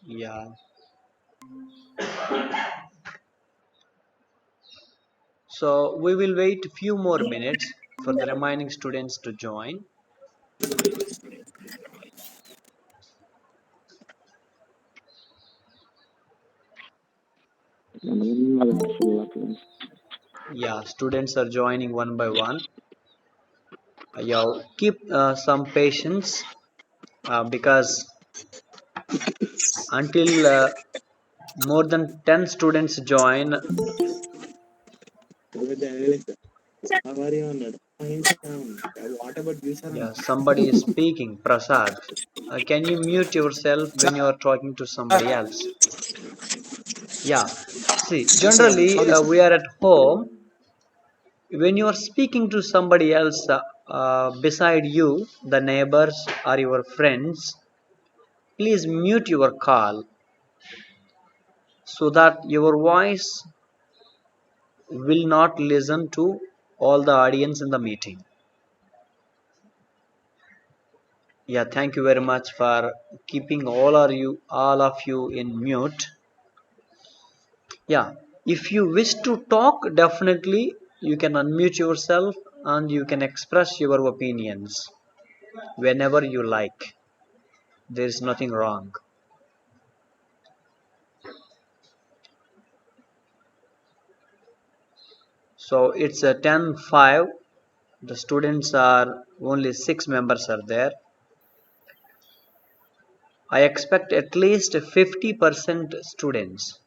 Yeah. So we will wait a few more minutes for the remaining students to join. Yeah, students are joining one by one. Yeah, keep some patience because until more than 10 students join, yeah, somebody is speaking. Prasad, can you mute yourself when you are talking to somebody else? Yeah, see, generally we are at home. When you are speaking to somebody else beside you, the neighbors or your friends, please mute your call so that your voice will not listen to all the audience in the meeting. Yeah, thank you very much for keeping all of you in mute. Yeah, if you wish to talk, definitely you can unmute yourself and you can express your opinions whenever you like. There is nothing wrong. So it's a 10:05. The students are only 6 members are there. I expect at least 50% students.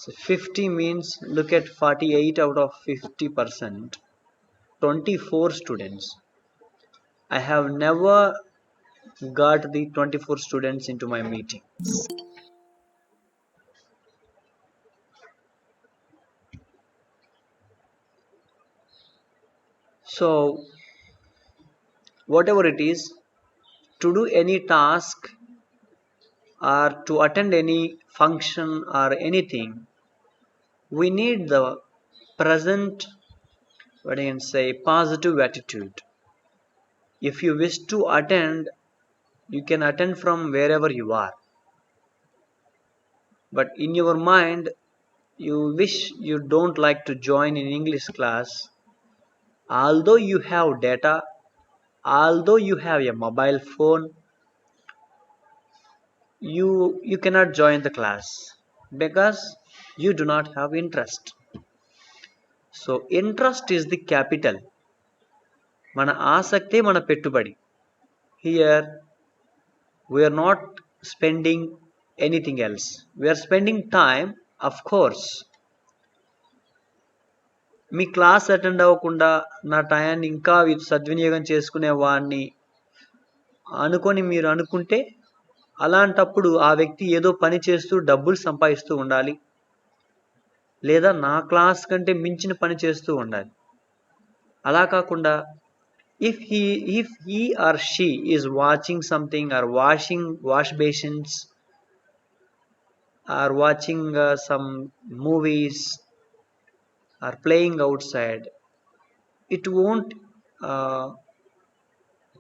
So 50 means look at 48 out of 50%. 24 students. I have never got the 24 students into my meeting. So whatever it is, to do any task or to attend any function or anything, we need the present, what I can say, positive attitude. If you wish to attend, you can attend from wherever you are. But in your mind, you wish you don't like to join in English class, although you have data, although you have a mobile phone, you cannot join the class because you do not have interest. So interest is the capital. మన ఆసక్తే మన పెట్టుబడి. Here we are not spending anything else. We are spending time, of course. Me class attend అవ్వకుండా నా టయాన్ని ఇంకా సద్వినియోగం చేసుకునే వాడిని అనుకొని మీరు అనుకుంటే అలాంటప్పుడు ఆ వ్యక్తి ఏదో పని చేస్తూ డబ్బులు సంపాదిస్తూ ఉండాలి, లేదా నా క్లాస్ కంటే మించిన పని చేస్తూ ఉండాలి. అలా కాకుండా if he or she is watching something or washing wash basins or watching some movies or playing outside, it won't uh,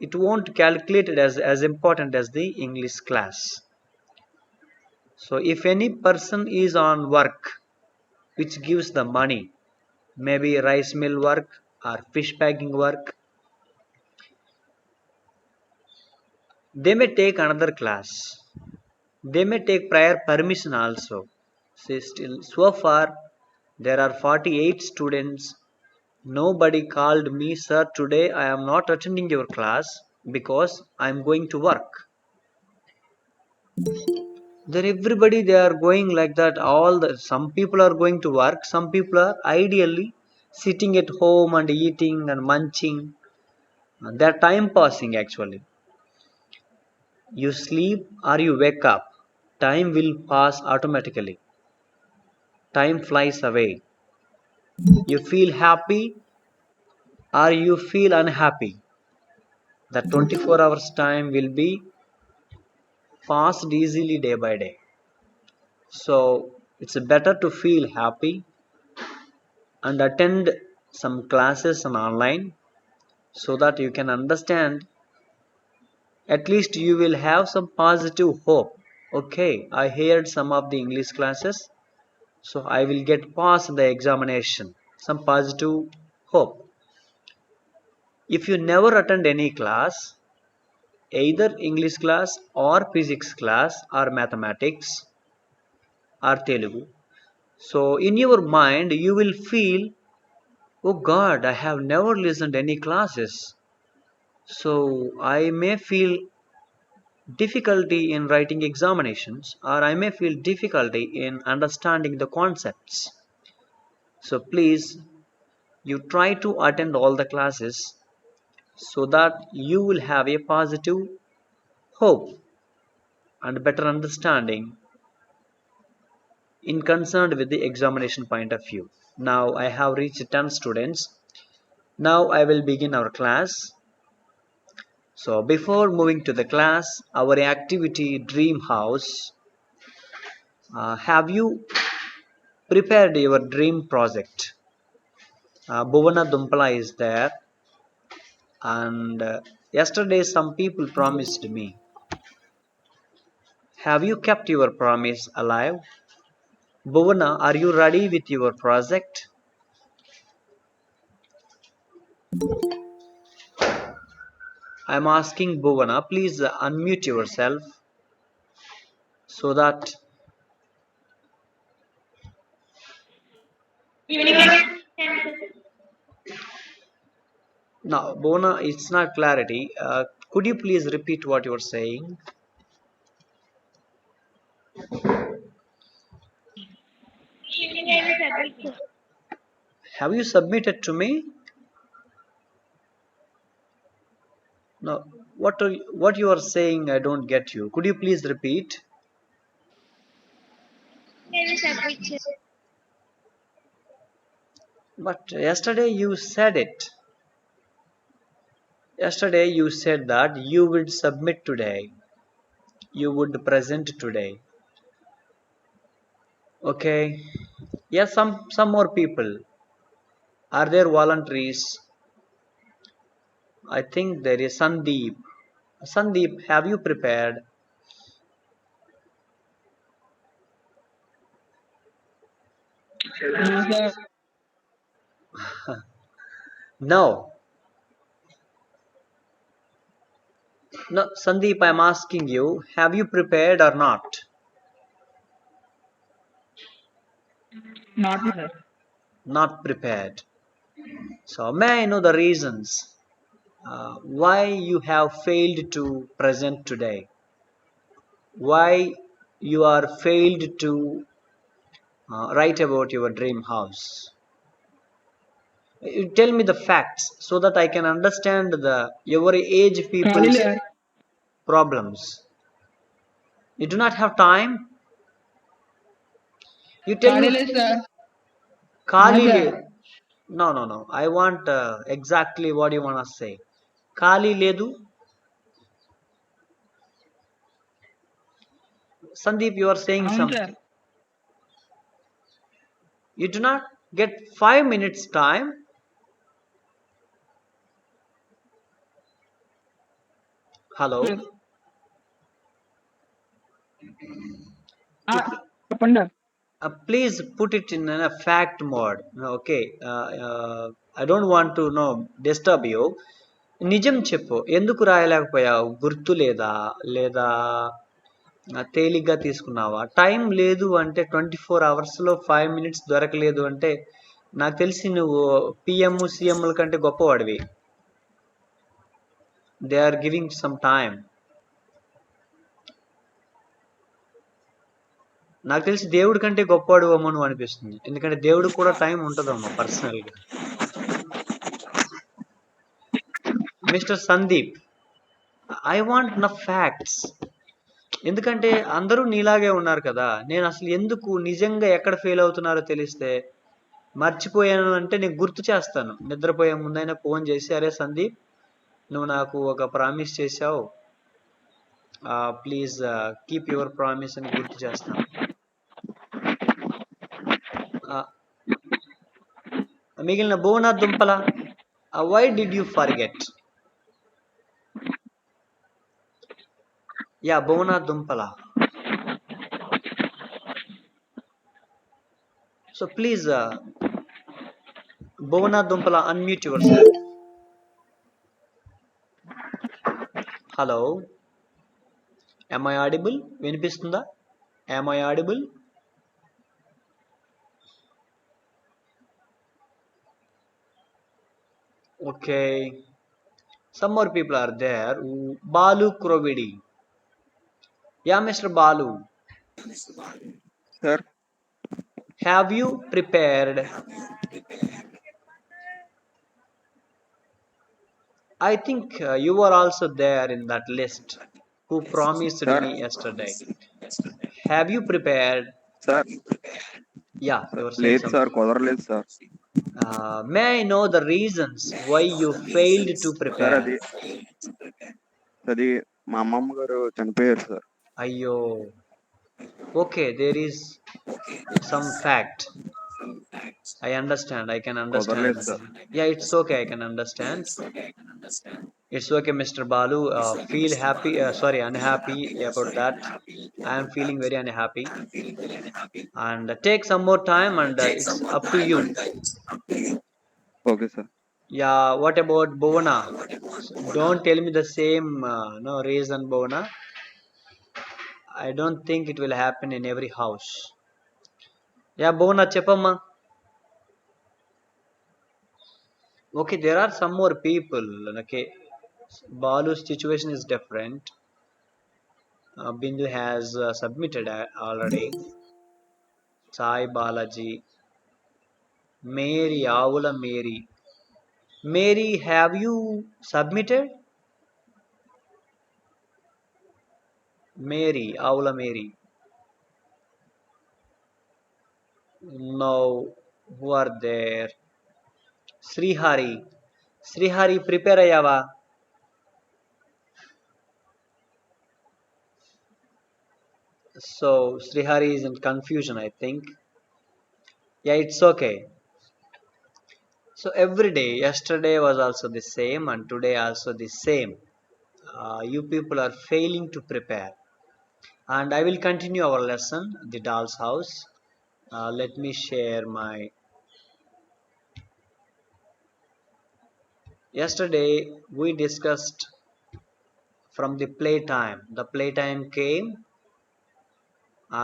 it won't calculate it as important as the English class. So if any person is on work which gives the money, maybe rice mill work or fish packing work, they may take another class. They may take prior permission also. See, still so far there are 48 students. Nobody called me, sir, today I am not attending your class because I am going to work. Then everybody they are going like that. Some people are going to work, some people are ideally sitting at home and eating and munching. They're time passing actually. You sleep or you wake up, time will pass automatically. Time flies away. You feel happy or you feel unhappy. The 24 hours time will be passed easily day by day. So it's better to feel happy and attend some classes on online so that you can understand, at least you will have some positive hope. Okay, I heard some of the English classes, so I will get past the examination. Some positive hope. If you never attend any class, either English class or physics class or mathematics or Telugu, so in your mind you will feel, oh God, I have never listened any classes. So I may feel difficulty in writing examinations or I may feel difficulty in understanding the concepts. So please, you try to attend all the classes so that you will have a positive hope and better understanding in concerned with the examination point of view. Now I have reached 10 students. Now I will begin our class. So before moving to the class, our activity dream house. Have you prepared your dream project? Bhuvana Dumpala is there, and yesterday some people promised me. Have you kept your promise alive? Bhuvana, are you ready with your project? I'm asking Bhuvana, please unmute yourself so that. Now, Bhuvana, it's not clarity. Could you please repeat what you're saying? Have you submitted to me? No. What you are saying? I don't get you. Could you please repeat? But yesterday you said it. Yesterday you said that you would submit today. You would present today. Okay. Yes, some more people. Are there voluntaries? I think there is Sandeep. Sandeep, have you prepared? No, sir. No. No, Sandeep, I'm asking you, have you prepared or not? Not yet, sir. Not prepared. So may I know the reasons why you have failed to present today? Why you are failed to write about your dream house? You tell me the facts so that I can understand the your age ఖాళీ people's లే problems. You do not have time. You tell me ఖాళీ లేదు sir. ఖాళీ sir. లేదు. No, no, no. I want exactly what you want to say. ఖాళీ లేదు. Sandeep, you are saying అవును something. Sir. You do not get 5 minutes time. Hello. ఆ, You చెప్పండి sir. please put it in a fact mode. Okay. I don't want to disturb you. నిజం చెప్పు, ఎందుకు రాయలేకపోయావు? గుర్తు లేదా, లేదా తేలిగ్గా తీసుకున్నావా? టైం లేదు అంటే 24 అవర్స్లో 5 minutes దొరకలేదు అంటే నాకు తెలిసి నువ్వు పిఎం సిఎంల కంటే గొప్పవాడివి. They are giving some time. నాకు తెలిసి దేవుడి కంటే గొప్పవాడు అమ్మో నువ్వు అనిపిస్తుంది. ఎందుకంటే దేవుడికి కూడా టైం ఉంటుందమ్మా పర్సనల్గా. మిస్టర్ సందీప్, ఐ వాంట్ నా ఫ్యాక్ట్స్. ఎందుకంటే అందరూ నీలాగే ఉన్నారు కదా. నేను అసలు ఎందుకు నిజంగా ఎక్కడ ఫెయిల్ అవుతున్నారో తెలిస్తే మర్చిపోయాను అంటే నేను గుర్తు చేస్తాను. నిద్రపోయే ముందైనా ఫోన్ చేసి, అరే సందీప్, నువ్వు నాకు ఒక ప్రామిస్ చేశావు, ప్లీజ్ కీప్ యువర్ ప్రామిస్ అని గుర్తు చేస్తాను. మిగిలిన భువన దుంపల, why did you forget? Yeah భువన దుంపల, So please, Bhuvana Dumpala, unmute yourself. Hello, am I audible? Vinipistunda? Am I audible? Okay. Some more people are there. Balu Krovidi. Yeah, Mr. Balu. Sir, Have you prepared? I think you were also there in that list who promised sir, me yesterday. Have you prepared? sir, Yeah, you were saying లేదు sir something. కుదరలేదు sir. May I know the reasons why you failed to sir prepare? అది అది మా అమ్మమ్మ గారు చనిపోయారు sir. Ayyo. Okay, there is some fact. I understand. I can కుదరలేదు understand. Sir. Yeah, it's okay. I can understand. It's okay, Mr. Balu. Feel happy. Sorry, unhappy about that. I am feeling very unhappy. And take some more time, and it's up to you. Okay sir. Yeah. What about Bovana? Don't tell me the same no reason, Bovana. I don't think it will happen in every house. Yeah, Bovana, చెప్పమ్మా. Okay, there are some more people. Okay, Balu's situation is different. Bindu has submitted already. Sai Balaji, Mary, Avula Mary. Mary, have you submitted? Mary, Avula Mary. No, who are there? Srihari. Srihari, prepare అయ్యావా? So Srihari is in confusion, I think. Yeah, it's okay. So every day, yesterday was also the same, and today also the same. You people are failing to prepare. And I will continue our lesson, the doll's house. Let me share my. Yesterday we discussed from the playtime. The playtime came,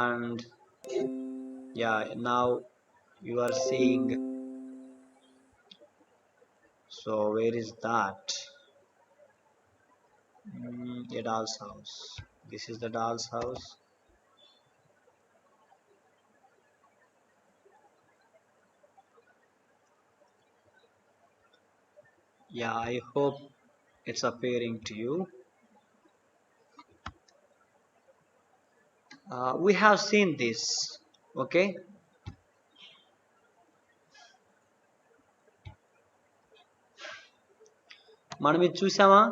and yeah, now you are seeing. So where is that? A doll's house. This is the doll's house. Yeah, I hope it's appearing to you. We have seen this. Okay, మనం ఇది చూసామా?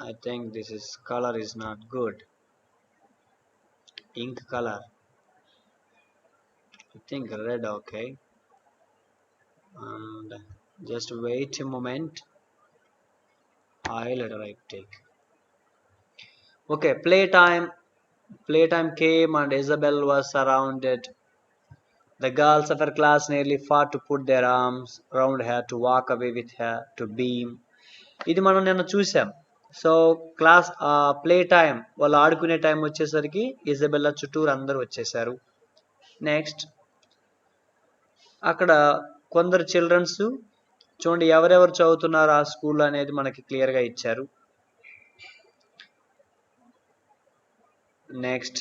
I think this is color is not good. Ink color. I think red. Okay, and just wait a moment. Highlighter I take. Okay, playtime came, and Isabel was surrounded. The girls of her class nearly fought to put their arms around her, to walk away with her, to beam. ఇది మనం నిన్న చూసాం. So class play time వాళ్ళు ఆడుకునే time వచ్చేసరికి Isabella చుట్టూరు అందరూ వచ్చేసారు. నెక్స్ట్ అక్కడ కొందరు చిల్డ్రన్స్ చూడండి ఎవరెవరు చదువుతున్నారు ఆ స్కూల్ అనేది మనకి క్లియర్గా ఇచ్చారు. నెక్స్ట్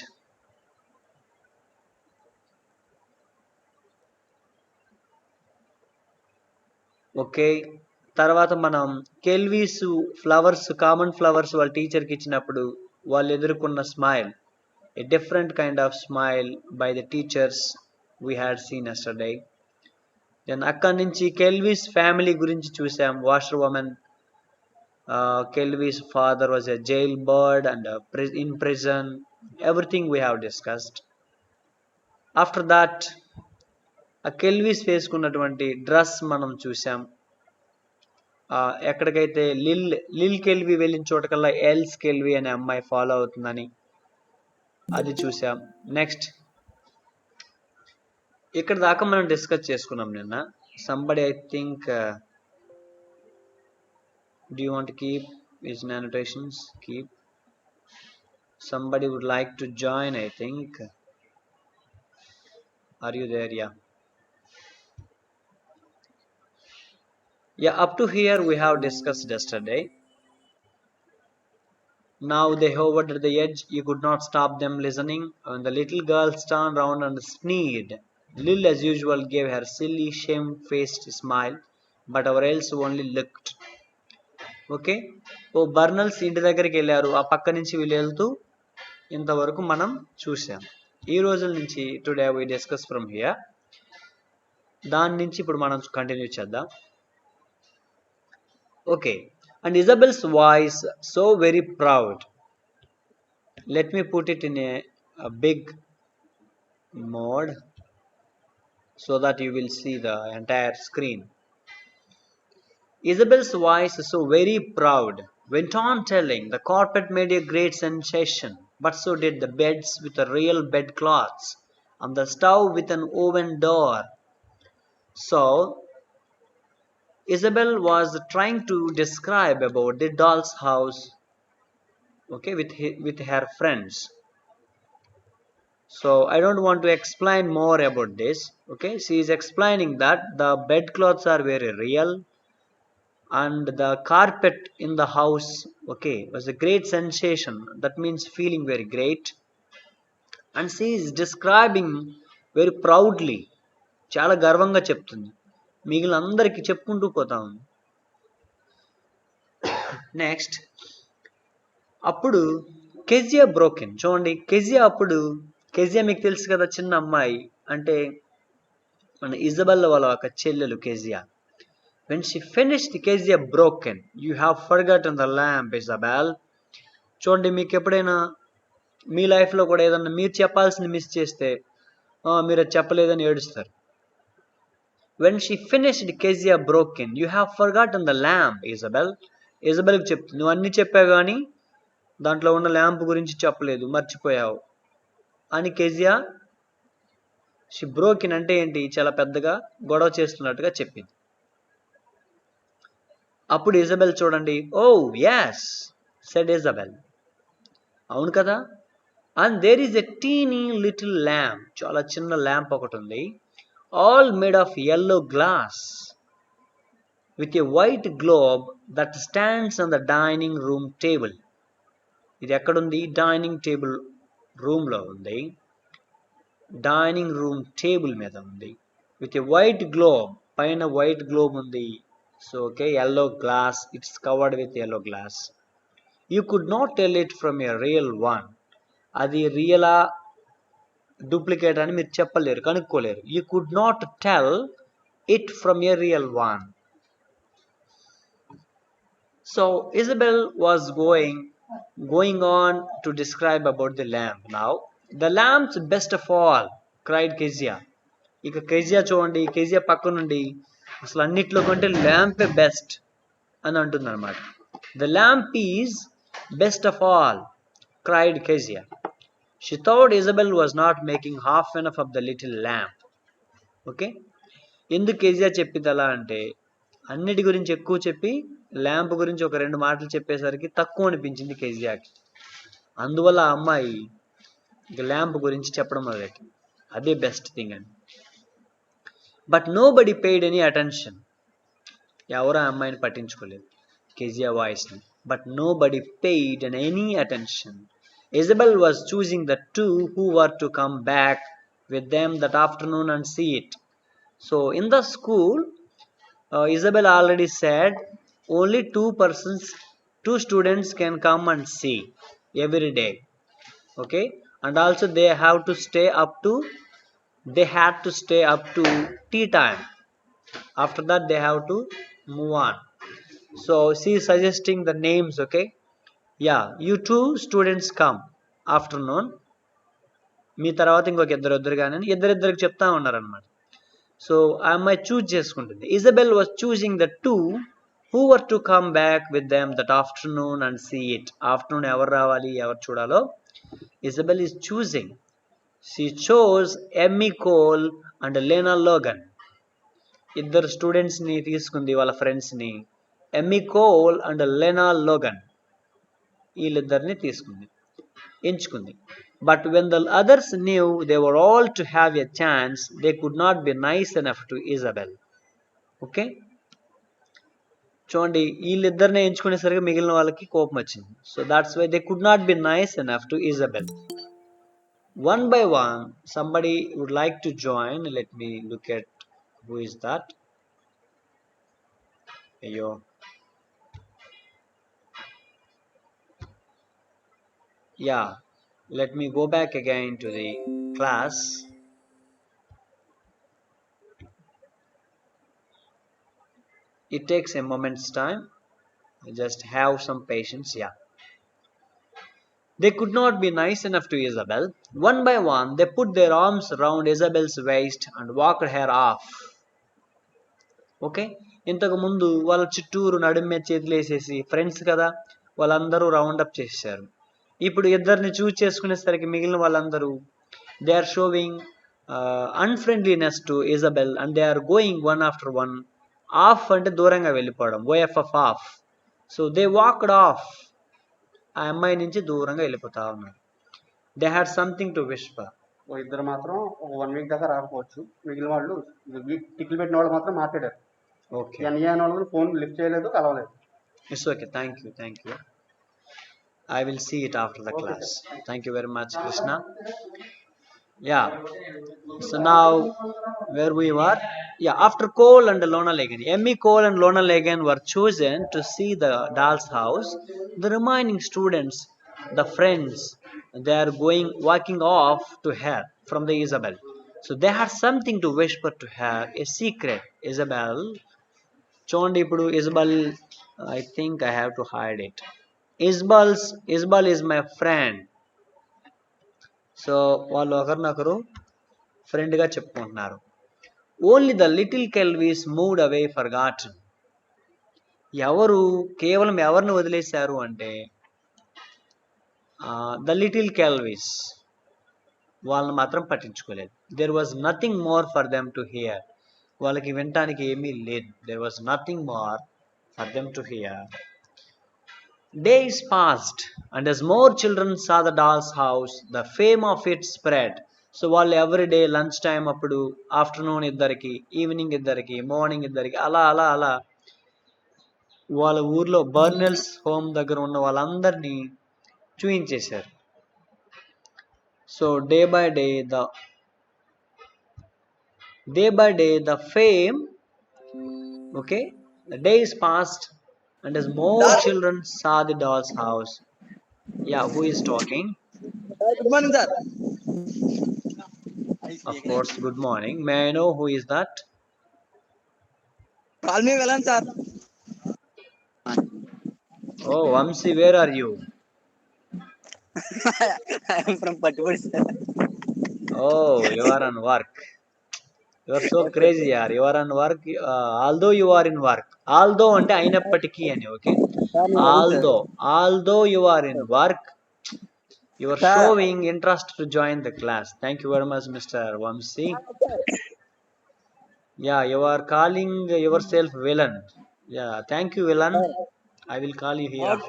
ఓకే, తర్వాత మనం కెల్వీస్ ఫ్లవర్స్, కామన్ ఫ్లవర్స్ వాళ్ళ టీచర్కి ఇచ్చినప్పుడు వాళ్ళు ఎదుర్కొన్న smile, a different kind of smile by the teachers we had seen yesterday. Then అక్కడి నుంచి కెల్వీస్ ఫ్యామిలీ గురించి చూసాం. Washer women, Kelvi's father was a jailbird and in prison. Everything we have discussed. After that, ఆ కెల్వీస్ వేసుకున్నటువంటి dress మనం చూసాం. ఎక్కడికైతే lil కెల్వి వెళ్ళిన చోటకల్లా ఎల్స్ కెల్వి అనే అమ్మాయి ఫాలో అవుతుందని అది చూసాం. నెక్స్ట్ ఇక్కడ దాకా మనం డిస్కస్ చేసుకున్నాం నిన్న. Somebody I think do you want to keep his annotations? Keep. Somebody would like to join, I think. Are you there? Yeah, up to here we have discussed yesterday. Now they hovered at the edge. You could not stop them listening. And the little girl turned round and sneered. Lil, as usual, gave her silly, shame-faced smile, but our else only looked. Okay. ఓ Burnells ఇంటి దగ్గరికి వెళ్ళారు. ఆ పక్క నుంచి వీళ్ళు వెళ్తూ ఇంతవరకు మనం చూసాం. ఈ రోజుల నుంచి today we discuss from here. దాని నుంచి ఇప్పుడు మనం కంటిన్యూ చేద్దాం. Okay. And Isabel's voice so very proud. Let me put it in a big mode so that you will see the entire screen. Isabel's voice, so very proud, went on telling the carpet made a great sensation, but so did the beds with the real bedcloths and the stove with an oven door. So Isabel was trying to describe about the doll's house, okay, with her friends. So I don't want to explain more about this. Okay, she is explaining that the bedcloths are very real and the carpet in the house, okay, was a great sensation. That means feeling very great. And she is describing very proudly. చాలా గర్వంగా చెప్తుంది. మిగిలిన అందరికీ చెప్పుకుంటూ పోతా ఉంది. Next, అప్పుడు Kezia broken. చూడండి, కెజియా అప్పుడు, కెజియా మీకు తెలుసు కదా, చిన్న అమ్మాయి, అంటే మన ఇజబెల్లా వాళ్ళ ఒక చెల్లెలు Kezia. When she finished, Kezia broken. You have forgotten the lamp, Isabel. చూడండి, మీకు ఎప్పుడైనా మీ లైఫ్లో కూడా ఏదన్నా మీరు చెప్పాల్సింది మిస్ చేస్తే మీరు అది చెప్పలేదని ఏడుస్తారు. When she finished, Kezia broken. You have forgotten the lamp, Isabel. ఇజబెల్కి చెప్తుంది, నువ్వు అన్ని చెప్పావు కానీ దాంట్లో ఉన్న ల్యాంప్ గురించి చెప్పలేదు, మర్చిపోయావు అని కెజియా షీ బ్రోకెన్ అంటే ఏంటి, చాలా పెద్దగా గొడవ చేస్తున్నట్టుగా చెప్పింది. అప్పుడు ఇజబెల్ చూడండి, ఓ yes, said ఇజబెల్. అవును కదా. And there is a teeny little lamp. చాలా చిన్న ల్యాంప్ ఒకటి ఉంది. All made of yellow glass with a white globe that stands on the dining room table. ఇది ఎక్కడుంది? డైనింగ్ టేబుల్ రూమ్లో ఉంది. డైనింగ్ రూమ్ టేబుల్ మీద ఉంది. విత్ ఎ వైట్ గ్లోబ్, పైన వైట్ గ్లోబ్ ఉంది. So okay, yellow glass, it's covered with yellow glass. You could not tell it from a real one. అది రియలా డూప్లికేట్ అని మీరు చెప్పలేరు, కనుక్కోలేరు. You could not tell it from a real one. So Isabel was going on to describe about the lamp. Now the lamp's best of all, cried Kezia. ఇక Kezia చూడండి, Kezia పక్క నుండి అసలు అన్నిట్లో కంటే ల్యాంపే బెస్ట్ అని అంటుంది అనమాట. The lamp is best of all, cried Kezia. She thought Isabel was not making half enough of the little lamp. Okay, ఎందుకు కెజియా చెప్పింది అలా అంటే, అన్నిటి గురించి ఎక్కువ చెప్పి ల్యాంప్ గురించి ఒక 2 మాటలు చెప్పేసరికి తక్కువ అనిపించింది కెజియాకి. అందువల్ల ఆ అమ్మాయి ల్యాంప్ గురించి చెప్పడం మొదలెట్టింది, అదే బెస్ట్ థింగ్ అని. But nobody paid any attention. ఎవరు ఆ అమ్మాయిని పట్టించుకోలేదు, కెజియా వాయిస్ని. But nobody paid and any attention. Isabel was choosing the 2 who were to come back with them that afternoon and see it. So in the school, Isabel already said only 2 students can come and see every day. Okay, and also they had to stay up to tea time. After that they have to move on. So she is suggesting the names. Okay, yeah, you 2 students come afternoon, మీ తర్వాత ఇంకొక ఇద్దరు కానీ ఇద్దరికి చెప్తా ఉన్నారనమాట. So ఆ అమ్మాయి choose చేసుకుంటుంది. Isabel was choosing the 2 who were to come back with them that afternoon and see it. Afternoon ఎవరు రావాలి, ఎవరు చూడాలో Isabel is choosing. She chose Emmy Cole and Lena Logan. ఇద్దరు స్టూడెంట్స్ ని తీసుకుంది, వాళ్ళ ఫ్రెండ్స్ ని. Emmy Cole and Lena Logan, వీళ్ళిద్దరిని ఎంచుకుంది. But when the others knew they were all to have a chance, they could not be nice enough to Isabel. Okay, చూడండి, వీళ్ళిద్దరిని ఎంచుకునేసరికి మిగిలిన వాళ్ళకి కోపం వచ్చింది. So that's why they could not be nice enough to Isabel. One by one, somebody would like to join. Let me look at who is that. Ayyo. Yeah, let me go back again to the class. It takes a moment's time. Just have some patience. Yeah. They could not be nice enough to Isabel. One by one, they put their arms around Isabel's waist and walked her off. Okay, ఇంతకు ముందు వాళ్ళ చుట్టూరు నడుమే చేతులు వేసేసి friends కదా, వాళ్ళందరూ round up చేశారు. ఇప్పుడు ఇద్దరిని చూస్ చేసుకునేసరికి మిగిలిన వాళ్ళందరూ they are showing unfriendliness to Isabel and they are going one after one. Off అంటే దూరంగా వెళ్ళిపోవడం, O F. So they walked off, ఆ అమ్మాయి నుంచి దూరంగా వెళ్ళిపోతా ఉన్నారు. They had something to whisper. ఇద్దరు మాత్రం 1 వీక్ దాకా రాకపోవచ్చు, మిగిలిన వాళ్ళు టిక్లు పెట్టిన వాళ్ళు మాత్రం మాట్లాడారు. ఓకే, ఎన్ఏఎన్ వాళ్ళు ఫోన్ లిఫ్ట్ చేయలేదు, కలవలేదు. It's okay, thank you. I will see it after the class. Thank you very much, Krishna. Yeah, so now where we were, yeah, after Cole and Lona Lagan, Emmy Cole and Lona Lagan were chosen to see the doll's house. The remaining students, the friends, they are walking off to her from the Isabel. So they had something to whisper to her, a secret. Isabel, చూడండి, ఇప్పుడు Isabel, I think I have to hide it. Isbal is my friend. So వాళ్ళు ఒకరినొకరు ఫ్రెండ్గా చెప్పుకుంటున్నారు. Only the little Kelveys moved away forgotten. కేవలం ఎవరిని వదిలేశారు అంటే ద లిటిల్ కెల్వీస్, వాళ్ళని మాత్రం పట్టించుకోలేదు. There was nothing more for them to hear. వాళ్ళకి వినటానికి ఏమీ లేదు. There was nothing more for them to hear. Days passed, and as more children saw the doll's house, the fame of it spread. So వాళ్ళు everyday lunch time అప్పుడు, afternoon ఇద్దరికి, evening ఇద్దరికి, morning ఇద్దరికి, అలా అలా అలా వాళ్ళ ఊర్లో బర్నెల్స్ హోమ్ దగ్గర ఉన్న వాళ్ళందరినీ చూయించేశారు. So day by day the fame, okay, the days passed, and as more children saw the doll's house. Yeah, who is talking? Good morning, sir. Of course, good morning. May I know who is that? Call me Velan, sir. Oh, Vamsi, where are you? I am from Patipudi, sir. Oh, you are on work. You are so crazy, yaar. You are on work. Although you are in work. Although ante అయినప్పటికీ అని, okay? Although you are in work, you are showing interest to join the class. Thank you very much, Mr. Vamsi. Yeah, you are calling yourself villain. Yeah, thank you, villain. I will call you here.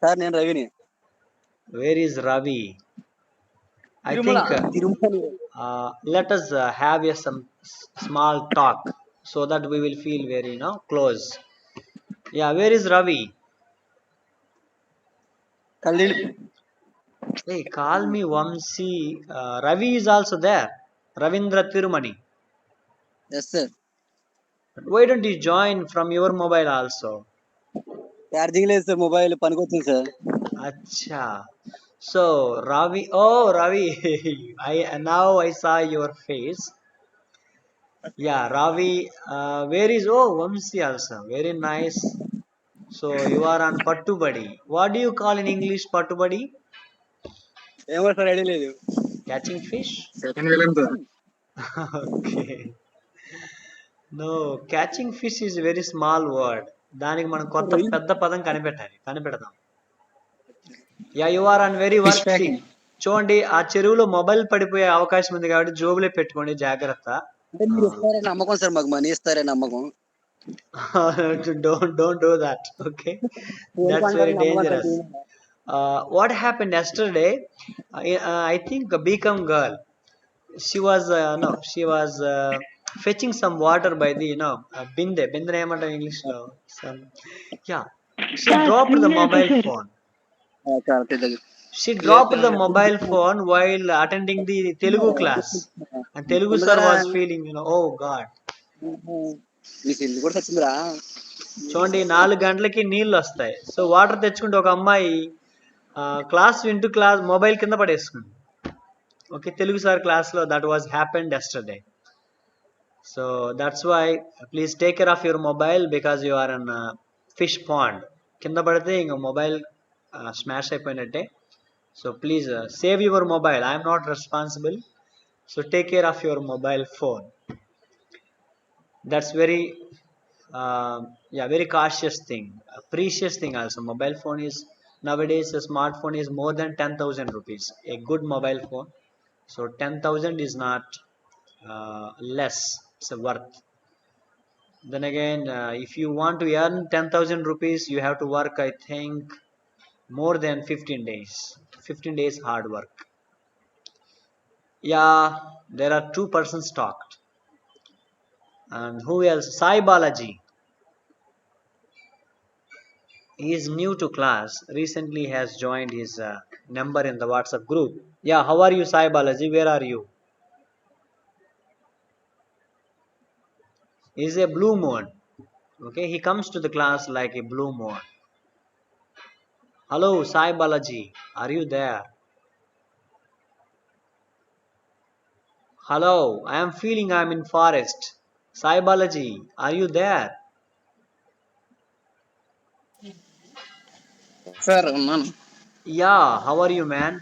Sir, నేను రవిని. Where is Ravi? I think let us have some small talk so that we will feel very close. Yeah, where is Ravi? Hey, call me Vamsi. Ravi is also there. Ravindra Tirumani. Yes, sir. Why don't you join from your mobile also? Charging లేదు sir, mobile పనికొచ్చింది sir. Acha. So Ravi, oh Ravi, now I saw your face. Yeah, Ravi, where is, oh, Vamsi also, very nice. So you are on Pattubadi. What do you call in English Pattubadi? ఏమో sir, idea లేదు. Catching fish? Second వెళ్ళాం sir. Okay. No, catching fish is very small word. దానికి మనం పెద్ద పదం కనిపెడదాం. Yeah, you are on very work. చూడండి ఆ చెరువులో మొబైల్ పడిపోయే అవకాశం ఉంది కాబట్టి జోబులో పెట్టుకోండి జాగ్రత్త. అంటే మీరు ఇస్తారని నమ్మకం సార్, మాకు మనీ ఇస్తారని నమ్మకం. don't do that. Okay, phone that's కొనడానికి very నమ్మకం sir. dangerous. What happened yesterday? I think a become girl. She was no, she was fetching some water by the binde ఏమంటారు ఇంగ్లీష్ లో some, yeah, she sir dropped the screen mobile ఆపేశారు. phone. చాలా పెద్దగా. She dropped the mobile phone while attending the Telugu class, and Telugu sir was feeling, oh God. Me cell కూడా వచ్చిందిరా. చూడండి 4 గంటలకి నీళ్ళు వస్తాయి. సో వాటర్ తెచ్చుకుంటే ఒక అమ్మాయి క్లాస్ వింటూ క్లాస్ మొబైల్ కింద పడేసుకుంది. ఓకే, తెలుగు సార్ క్లాస్లో that was happened yesterday. So that's why please take care of your mobile because you are an fish pond. కింద పడితే ఇంకా మొబైల్ స్మాష్ అయిపోయినట్టే. So please save your mobile. I'm not responsible. So take care of your mobile phone. That's very very cautious thing, a precious thing also. Mobile phone is nowadays, a smartphone is more than 10,000 rupees, a good mobile phone. So 10,000 is not less, it's a worth. Then again, if you want to earn 10,000 rupees, you have to work, I think, more than 15 days hard work. Yeah, there are 2 persons talked. And who else? Sai Balaji. He is new to class. Recently has joined his number in the WhatsApp group. Yeah, how are you, Sai Balaji? Where are you? He is a blue moon. Okay, he comes to the class like a blue moon. Hello, Sai Balaji. Are you there? Hello, I am feeling I am in forest. Sai Balaji, are you there? Sir ఉన్నాను. Yeah, how are you, man?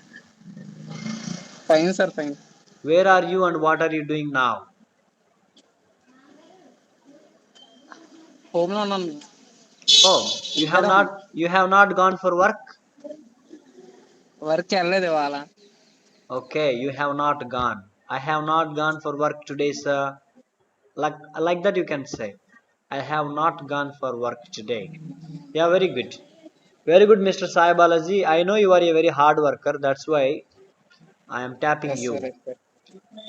Fine sir, fine. Where are you and what are you doing now? Home లో ఉన్నాను. Oh, you have not gone for work? Work వెళ్ళలేదు ఇవాళ. Okay, you have not gone. I have not gone for work today, sir. Like that you can say. I have not gone for work today. Yeah, very good. Very good, Mr. Sai Balaji. I know you are a very hard worker. That's why I am tapping yes you. Sir, yes sir.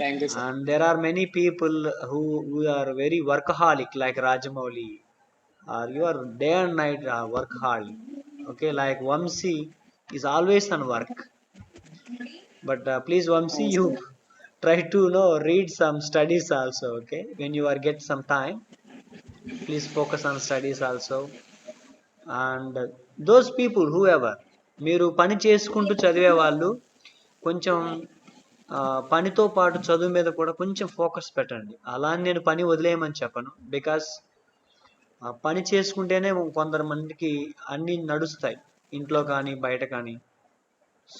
Thank you sir. And there are many people who are very workaholic, like Rajamouli. Or you are day and night workaholic. Okay, like Vamsi is always on work. But please, Vamsi, you try to read some studies also. Okay, when you are get some time, please focus on studies also. And those people whoever మీరు పని చేసుకుంటూ చదివే వాళ్ళు కొంచెం పనితో పాటు చదువు మీద కూడా కొంచెం ఫోకస్ పెట్టండి. అలా అని నేను పని వదిలేయమని చెప్పను. బికాస్ పని చేసుకుంటేనే కొంతమందికి అన్నీ నడుస్తాయి, ఇంట్లో కానీ బయట కానీ.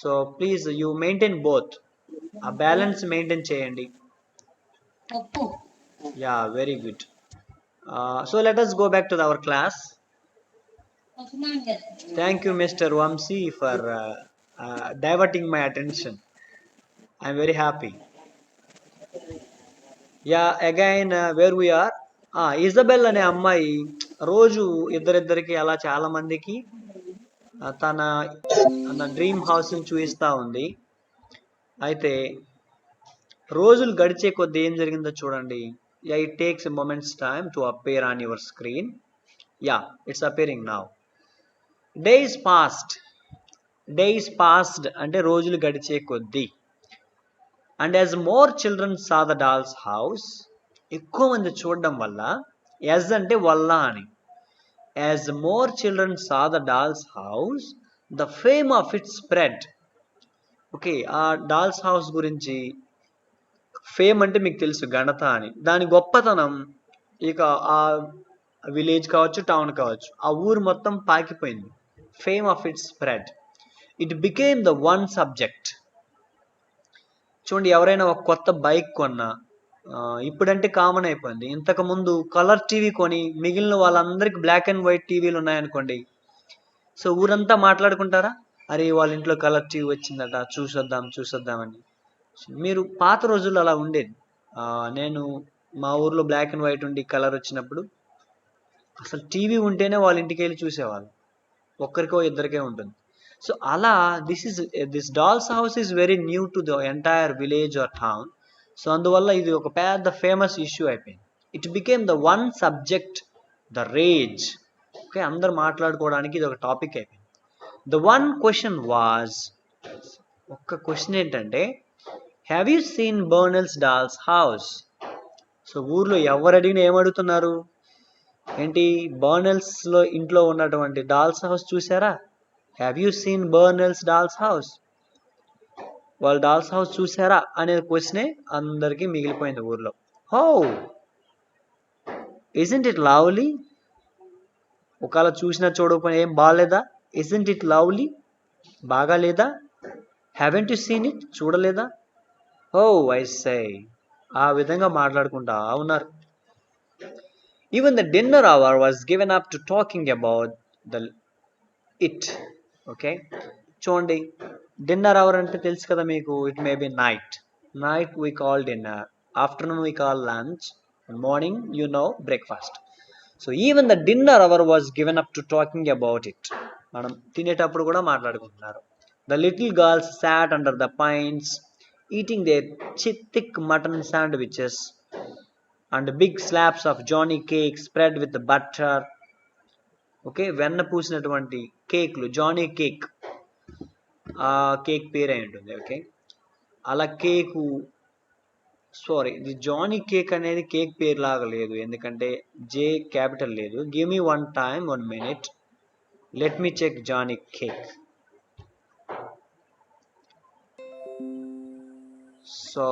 So please you maintain both. ఆ బ్యాలెన్స్ మెయింటైన్ చేయండి. Yeah, very good. So let us go back to our class. Thank you, Mr. Vamsi, for diverting my attention. I'm very happy. Yeah, again, where we are? Isabel అనే అమ్మాయి రోజు ఇద్దరికి అలా చాలా మందికి తన డ్రీమ్ హౌస్ని చూపిస్తూ ఉంది. అయితే రోజులు గడిచే కొద్దీ ఏం జరిగిందో చూడండి. Yeah, it takes a moments time to appear on your screen. Yeah, it's appearing now. Days passed అంటే రోజులు గడిచే కొద్దీ. And as more children saw the dolls house, ఎక్కువ మంది చూడడం వల్ల, యాజ్ అంటే వల్ల అని, as more children saw the dolls house the fame of it spread. Okay, ఆ డాల్స్ హౌస్ గురించి, ఫేమ్ అంటే మీకు తెలుసు ఘనత అని, దాని గొప్పతనం ఇక ఆ విలేజ్ కావచ్చు, టౌన్ కావచ్చు, ఆ ఊరు మొత్తం పాకిపోయింది. Fame of it spread. It became the one subject. చూడండి, ఎవరైనా ఒక కొత్త బైక్ కొన్నా, ఇప్పుడంటే కామన్ అయిపోయింది. ఇంతకుముందు కలర్ టీవీ కొని మిగిలిన వాళ్ళందరికీ బ్లాక్ అండ్ వైట్ టీవీలు ఉన్నాయనుకోండి, సో ఊరంతా మాట్లాడుకుంటారా? అరే వాళ్ళ ఇంట్లో కలర్ టీవీ వచ్చిందట, చూసొద్దామని. మీరు పాత రోజుల్లో అలా ఉండేది. నేను మా ఊర్లో బ్లాక్ అండ్ వైట్ ఉండి కలర్ వచ్చినప్పుడు అసలు టీవీ ఉంటేనే వాళ్ళ ఇంటికి వెళ్ళి చూసేవాళ్ళు. ఒక్కరికో ఇద్దరికే ఉంటుంది. సో అలా this dolls house is very new to the entire village or town. So అందువల్ల ఇది ఒక పెద్ద ఫేమస్ ఇష్యూ అయిపోయింది. It became the one subject, the rage. Okay, అందరు మాట్లాడుకోవడానికి ఇది ఒక టాపిక్ అయిపోయింది. ద వన్ క్వశ్చన్ వాజ్, ఒక్క క్వశ్చన్ ఏంటంటే, have you seen Burnells dolls house? సో ఊర్లో ఎవరు అడిగినా ఏమడుగుతున్నారు ఏంటి, బర్నెల్స్లో ఇంట్లో ఉన్నటువంటి డాల్స్ హౌస్ చూసారా? Have you seen Burnells dolls house? వాళ్ళు డాల్స్ హౌస్ చూసారా అనే క్వశ్చనే అందరికీ మిగిలిపోయింది ఊర్లో. How isn't it lovely? ఒకవేళ చూసినా చూడకపోయినా ఏం బాగాలేదా? Isn't it lovely? బాగా లేదా? Haven't you seen it? చూడలేదా? ఓ ఐ సే, ఆ విధంగా మాట్లాడుకుంటా ఉన్నారు. Even the dinner hour was given up to talking about the it. Okay, చూడండి, డిన్నర్ అవర్ అంటే తెలుసు కదా మీకు. It may be night we call dinner, afternoon we call lunch, morning you know breakfast. So even the dinner hour was given up to talking about it. మనం తినేటప్పుడు కూడా మాట్లాడుకుంటున్నారు. The little girls sat under the pines eating their thick mutton sandwiches and big slabs of Johnny cake spread with butter. Okay, వెన్న పూసినటువంటి కేక్లు, Johnny cake, ఆ cake పేరు అయి ఉంటుంది. ఓకే, అలా కేకు, సారీ, ఇది జానీ కేక్ అనేది కేక్ పేరు లాగా లేదు, ఎందుకంటే జే క్యాపిటల్ లేదు. Give me 1 minute, let me check Johnny cake. So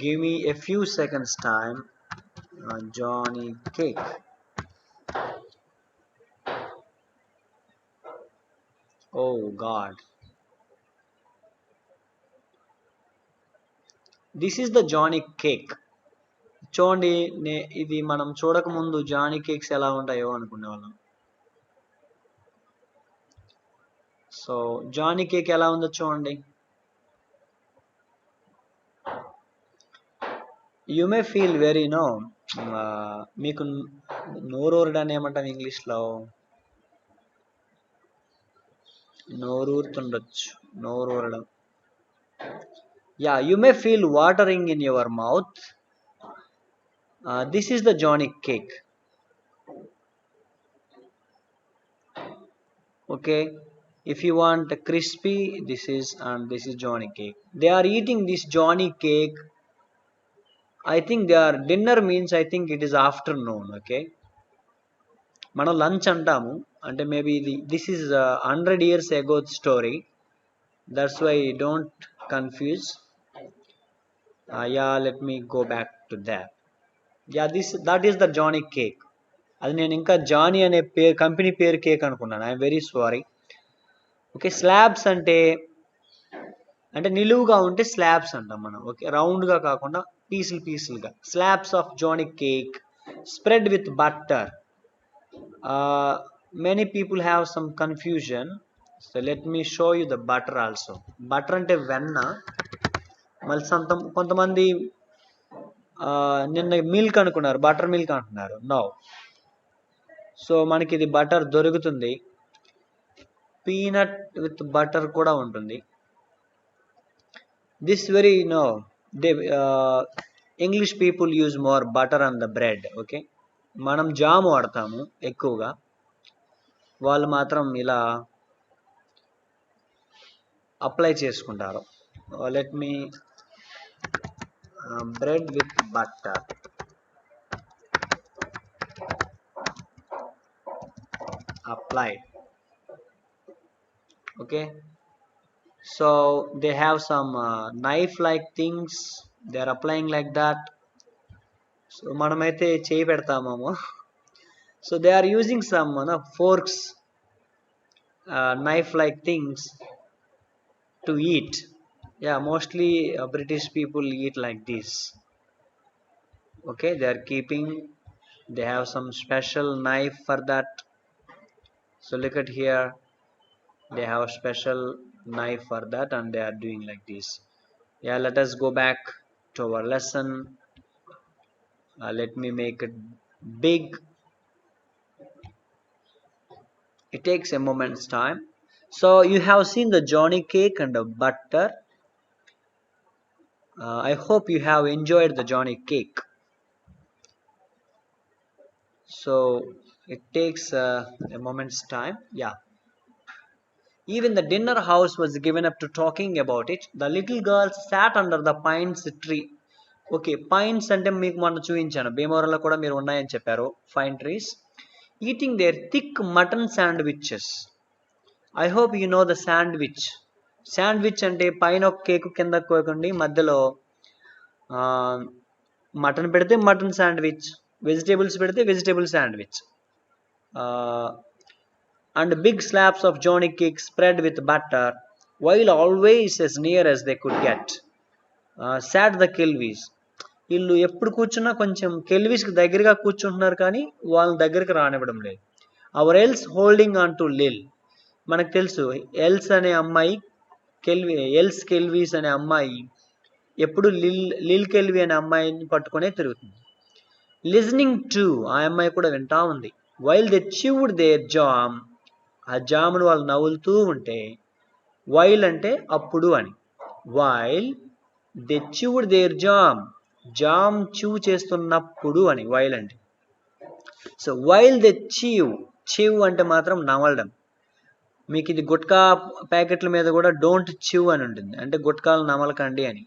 give me a few seconds time. Johnny cake. Oh God, this is the Johnny cake. చూడండి, ఇది మనం చూడక ముందు జానీ కేక్స్ ఎలా ఉంటాయో అనుకునే వాళ్ళం. సో జానీ కేక్ ఎలా ఉందో చూడండి. యు మే ఫీల్ వెరీ మీకు నోరూరడాన్ని ఏమంటాం ఇంగ్లీష్లో? నోరూరుతుండొచ్చు, నోరూరడం. Yeah, you may feel watering in your mouth. This is the Johnny cake. Okay, if you want crispy, this is Johnny cake. They are eating this Johnny cake. I think their dinner means, I think it is afternoon. Okay, మనం lunch అంటాము, అంటే maybe this is 100 years ago story. That's why don't confuse. Yeah, let me go back to that. Yeah, that is the Johnny cake. అది నేను ఇంకా Johnny అనే పేరు, company పేరు cake అనుకున్నాను. I'm very sorry. Okay, slabs అంటే నిలువుగా ఉంటే స్లాబ్స్ అంటాం మనం. ఓకే, రౌండ్గా కాకుండా పీసులుగా. Slabs of johnny cake spread with butter. Many people have some confusion. So let me show you the butter also. Butter అంటే వెన్న. మళ్ళీ కొంతమంది నిన్న మిల్క్ అనుకున్నారు, బటర్ మిల్క్ అంటున్నారు. నో. సో మనకి ఇది బటర్ దొరుకుతుంది. పీనట్ విత్ బటర్ కూడా ఉంటుంది. This very English people use more butter on the bread. Okay, మనం జామ్ వాడతాము ఎక్కువగా, వాళ్ళు మాత్రం ఇలా అప్లై చేసుకుంటారు. Let me bread with butter. Applied. Okay, so they have some knife like things, they are applying like that. So మనమైతే చేయి పెడతామేమో. So they are using some forks, knife like things to eat. Yeah, mostly British people eat like this. Okay, they have some special knife for that. So look at here, they have special knife for that, and they are doing like this. Yeah, let us go back to our lesson. Let me make it big. It takes a moment's time. So you have seen the Johnny cake and the butter. I hope you have enjoyed the Johnny cake. So it takes a moment's time. Yeah. Even the dinner house was given up to talking about it. The little girls sat under the pines tree. Okay, pines అంటే మీకు మొన్న చూపించాను, భీమవరంలో కూడా మీరు ఉన్నాయని చెప్పారు, fine trees. Eating their thick mutton sandwiches. I hope you know the sandwich. Sandwich అంటే పైన ఒక కేక్ కింద కోకండి, మధ్యలో మటన్ పెడితే మటన్ శాండ్విచ్, వెజిటేబుల్స్ పెడితే vegetable sandwich. And big slabs of Johnny cake spread with butter, while always as near as they could get. Sat the Kelvies. వీళ్ళు ఎప్పుడు కూర్చున్నా కొంచెం కెల్విస్కి దగ్గరగా కూర్చుంటున్నారు, కానీ వాళ్ళ దగ్గరికి రానివ్వడం లేదు. Our Else holding on to Lil. మనకు తెలుసు ఎల్స్ అనే అమ్మాయి, ఎల్స్ కెల్వీస్ అనే అమ్మాయి ఎప్పుడు లిల్ కెల్వి అనే అమ్మాయిని పట్టుకునే తిరుగుతుంది. లిజనింగ్ టు, ఆ అమ్మాయి కూడా వింటా ఉంది. While they chewed their jam, ఆ జామును వాళ్ళు నవ్వులుతూ ఉంటే, వైల్ అంటే అప్పుడు అని, while they chewed their jam, jam chew చేస్తున్నప్పుడు అని వైల్ అంటే. సో వైల్ దే చివ్ అంటే మాత్రం నమలడం. మీకు ఇది గుట్కా ప్యాకెట్ల మీద కూడా డోంట్ చివ్ అని ఉంటుంది, అంటే గుట్కాలు నమలకండి అని.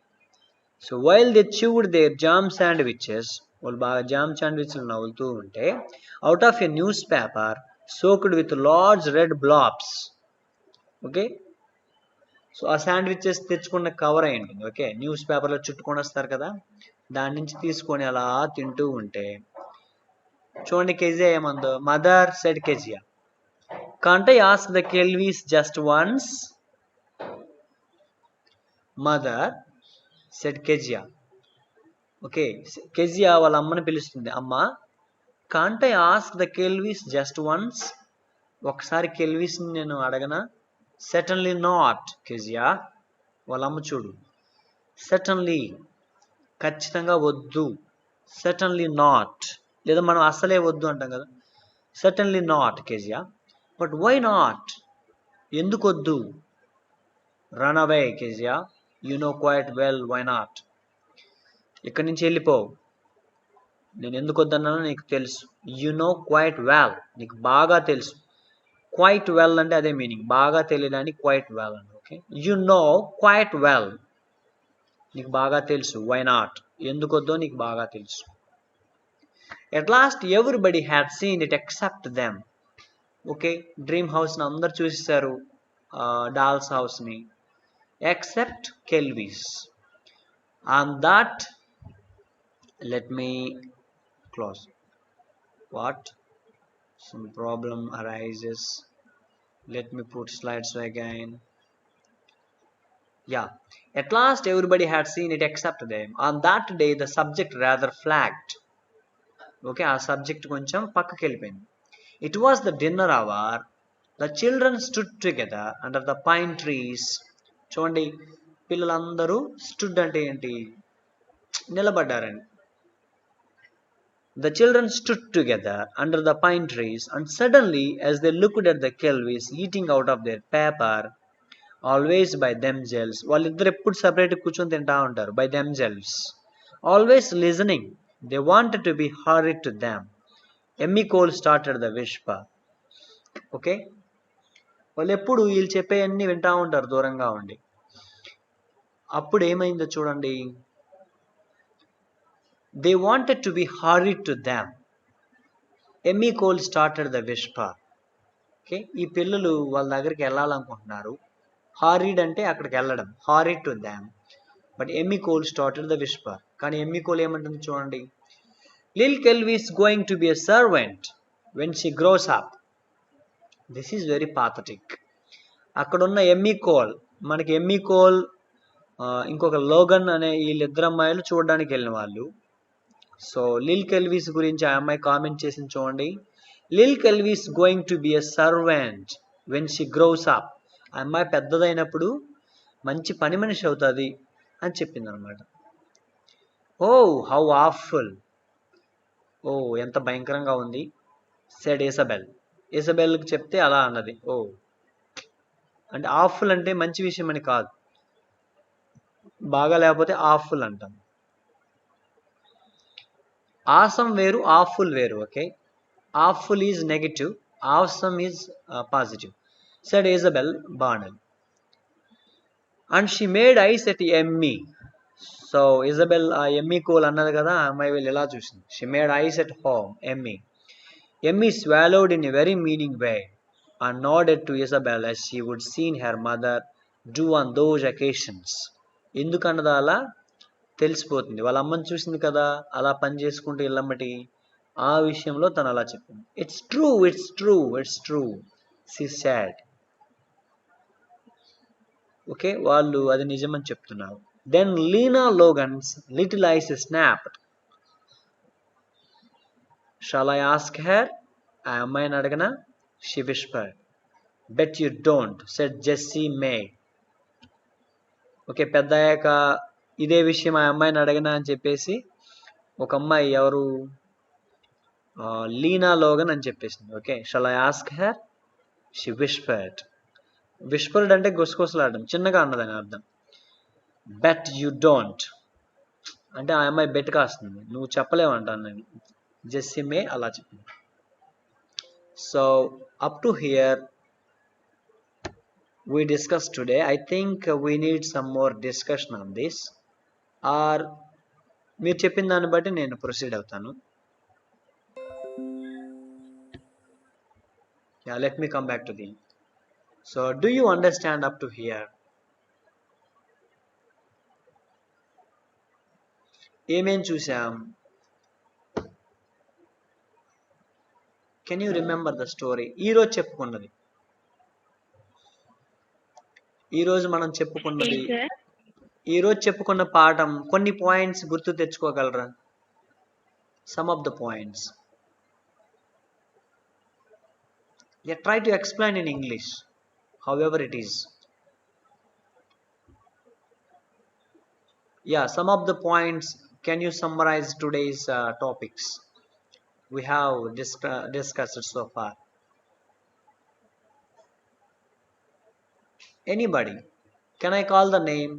So while they chewed their jam sandwiches, వాళ్ళు బాగా జామ్ శాండ్విచ్లు నవ్వులుతూ ఉంటే, out of a newspaper soaked with large red blobs. Okay, so ఆ శాండ్విచెస్ తెచ్చుకున్న కవర్ అయి ఉంటుంది. ఓకే, న్యూస్ పేపర్లో చుట్టుకొని వస్తారు కదా, దాని నుంచి తీసుకొని అలా తింటూ ఉంటే, చూడండి కెజియా ఏమందో. Mother said Kezia, can't I ask the Kelveys just once. Mother said Kezia. Okay, Kezia వాళ్ళ అమ్మని పిలుస్తుంది, అమ్మ can't I ask the Kelveys just once, ఒకసారి కెల్వీస్ని నేను అడగనా. Certainly not Kezia. వాళ్ళ అమ్మ చూడు, సెటన్లీ ఖచ్చితంగా వద్దు, సెటన్లీ నాట్, లేదా మనం అసలే వద్దు అంటాం కదా, certainly not Kezia. But why not, ఎందుకు వద్దు. Run away Kezia, you know quite well why not. ఇక్కడి నుంచి వెళ్ళిపో, నేను ఎందుకు వద్దన్నానో నీకు తెలుసు. యు నో క్వైట్ వెల్, నీకు బాగా తెలుసు. క్వైట్ వెల్ అంటే అదే మీనింగ్, బాగా తెలియడానికి క్వైట్ వెల్ అంటే. Okay, you know quite well, నీకు బాగా తెలుసు. వై నాట్, ఎందుకు వద్దో నీకు బాగా తెలుసు. At last everybody had seen it except them. Okay, dream హౌస్ని అందరు చూసేశారు, డాల్స్ హౌస్ని, except Kelveys. And that, let me close. What? Some problem arises. Let me put slides again. Yeah. At last everybody had seen it except them. On that day the subject rather flagged. Okay, ఆ subject కొంచెం పక్కకి వెళ్ళిపోయింది. It was the dinner hour. The children stood together under the pine trees. చూడండి, పిల్లలందరూ stood అంటే ఏంటి, నిలబడ్డారని. The children stood together under the pine trees, and suddenly, as they looked at the Kelvies eating out of their paper, always by themselves, వాళ్ళిద్దరు ఎప్పుడు separate కూర్చొని తింటా ఉంటారు, by themselves, always listening, they wanted to be hurried to them. Emmy Cole started the whisper. Okay, వాళ్ళు ఎప్పుడు వీళ్ళు చెప్పేవన్నీ వింటా ఉంటారు దూరంగా ఉండి. అప్పుడు ఏమైందో చూడండి, they wanted to be hurried to them. Emmy Cole started the whisper. Okay, ఈ పిల్లలు వాళ్ళ దగ్గరికి వెళ్ళాలనుకుంటున్నారు. హారీడ్ అంటే అక్కడికి వెళ్ళడం, hurried to them. But Emmy Cole started the whisper. కానీ ఎమ్మీ కోల్ ఏమంటుంది చూడండి, Lil Kelvey is going to be a servant when she grows up. This is very pathetic. అక్కడున్న ఎమ్మీ కోల్, మనకి ఎమ్మీ కోల్ ఇంకొక Logan అనే వీళ్ళిద్దరు అమ్మాయిలు చూడడానికి వెళ్ళిన వాళ్ళు. సో లిల్ కెల్వీస్ గురించి ఆ అమ్మాయి కామెంట్ చేసింది చూడండి, Lil Kelvey is going to be a servant when she grows up. ఆ అమ్మాయి పెద్దదైనప్పుడు మంచి పని మనిషి అవుతుంది అని చెప్పింది అనమాట. ఓ హౌ ఆఫుల్, ఓ ఎంత భయంకరంగా ఉంది, సెడ్ ఇసబెల్. ఇసబెల్కి చెప్తే అలా అన్నది. ఓ అంటే ఆఫుల్ అంటే మంచి విషయం అని కాదు, బాగా లేకపోతే ఆఫుల్ అంటాం. ఆసమ్ వేరు, ఆఫుల్ వేరు. Okay, awful is negative, awesome is positive. Said Isabel bundle. And she made ice at Emmy. So Isabel ఆ ఎమ్మీ కోల్ అన్నది కదా, ఆ అమ్మాయి వెళ్ళి ఇలా చూసింది. She made ice at home Emmy. Emmy swallowed in a very meaning way and nodded to Isabel as she would seen her mother do on those occasions. ఎందుకన్నదా అలా తెలిసిపోతుంది, వాళ్ళ అమ్మని చూసింది కదా అలా పని చేసుకుంటూ ఇల్లమ్మటి, ఆ విషయంలో తను అలా చెప్పింది. It's true, it's true, it's true she said. Okay, వాళ్ళు అది నిజమని చెప్తున్నారు. Then Lena Logan's little eyes snapped. Shall I ask her? ఆ అమ్మాయిని అడగనా? She whispered. Bet you don't, said Jessie May. Okay, పెద్ద అయ్యాక ఇదే విషయం ఆ అమ్మాయిని అడగనా అని చెప్పేసి ఒక అమ్మాయి, ఎవరు, లీనా లోగన్ అని చెప్పేసింది. Okay, shall I ask her? She whispered. Whispered అంటే గుసగుసలాడడం, చిన్నగా అన్నదని అర్థం. బెట్ యూ డోంట్ అంటే ఆ అమ్మాయి బెట్ కాస్తుంది, నువ్వు చెప్పలేమంటాను నేను. జెస్సీ మే అలా చెప్పింది. So up to hear we discussed today. I think we need some more discussion on this, or మీరు చెప్పిన దాన్ని బట్టి నేను ప్రొసీడ్ అవుతాను. Yeah, let me come back to the. So do you understand up to here? ఏమేం చూసాం? Can you remember the story? ఈరోజు చెప్పుకున్నది, ఈరోజు మనం చెప్పుకున్నది, ఈరోజు చెప్పుకున్న పాఠం కొన్ని పాయింట్స్ గుర్తు తెచ్చుకోగలరా? Some of the points. Yeah, try to explain in English, however it is. Yeah, some of the points. Can you summarize today's topics we have discussed so far? Anybody? Can I call the name?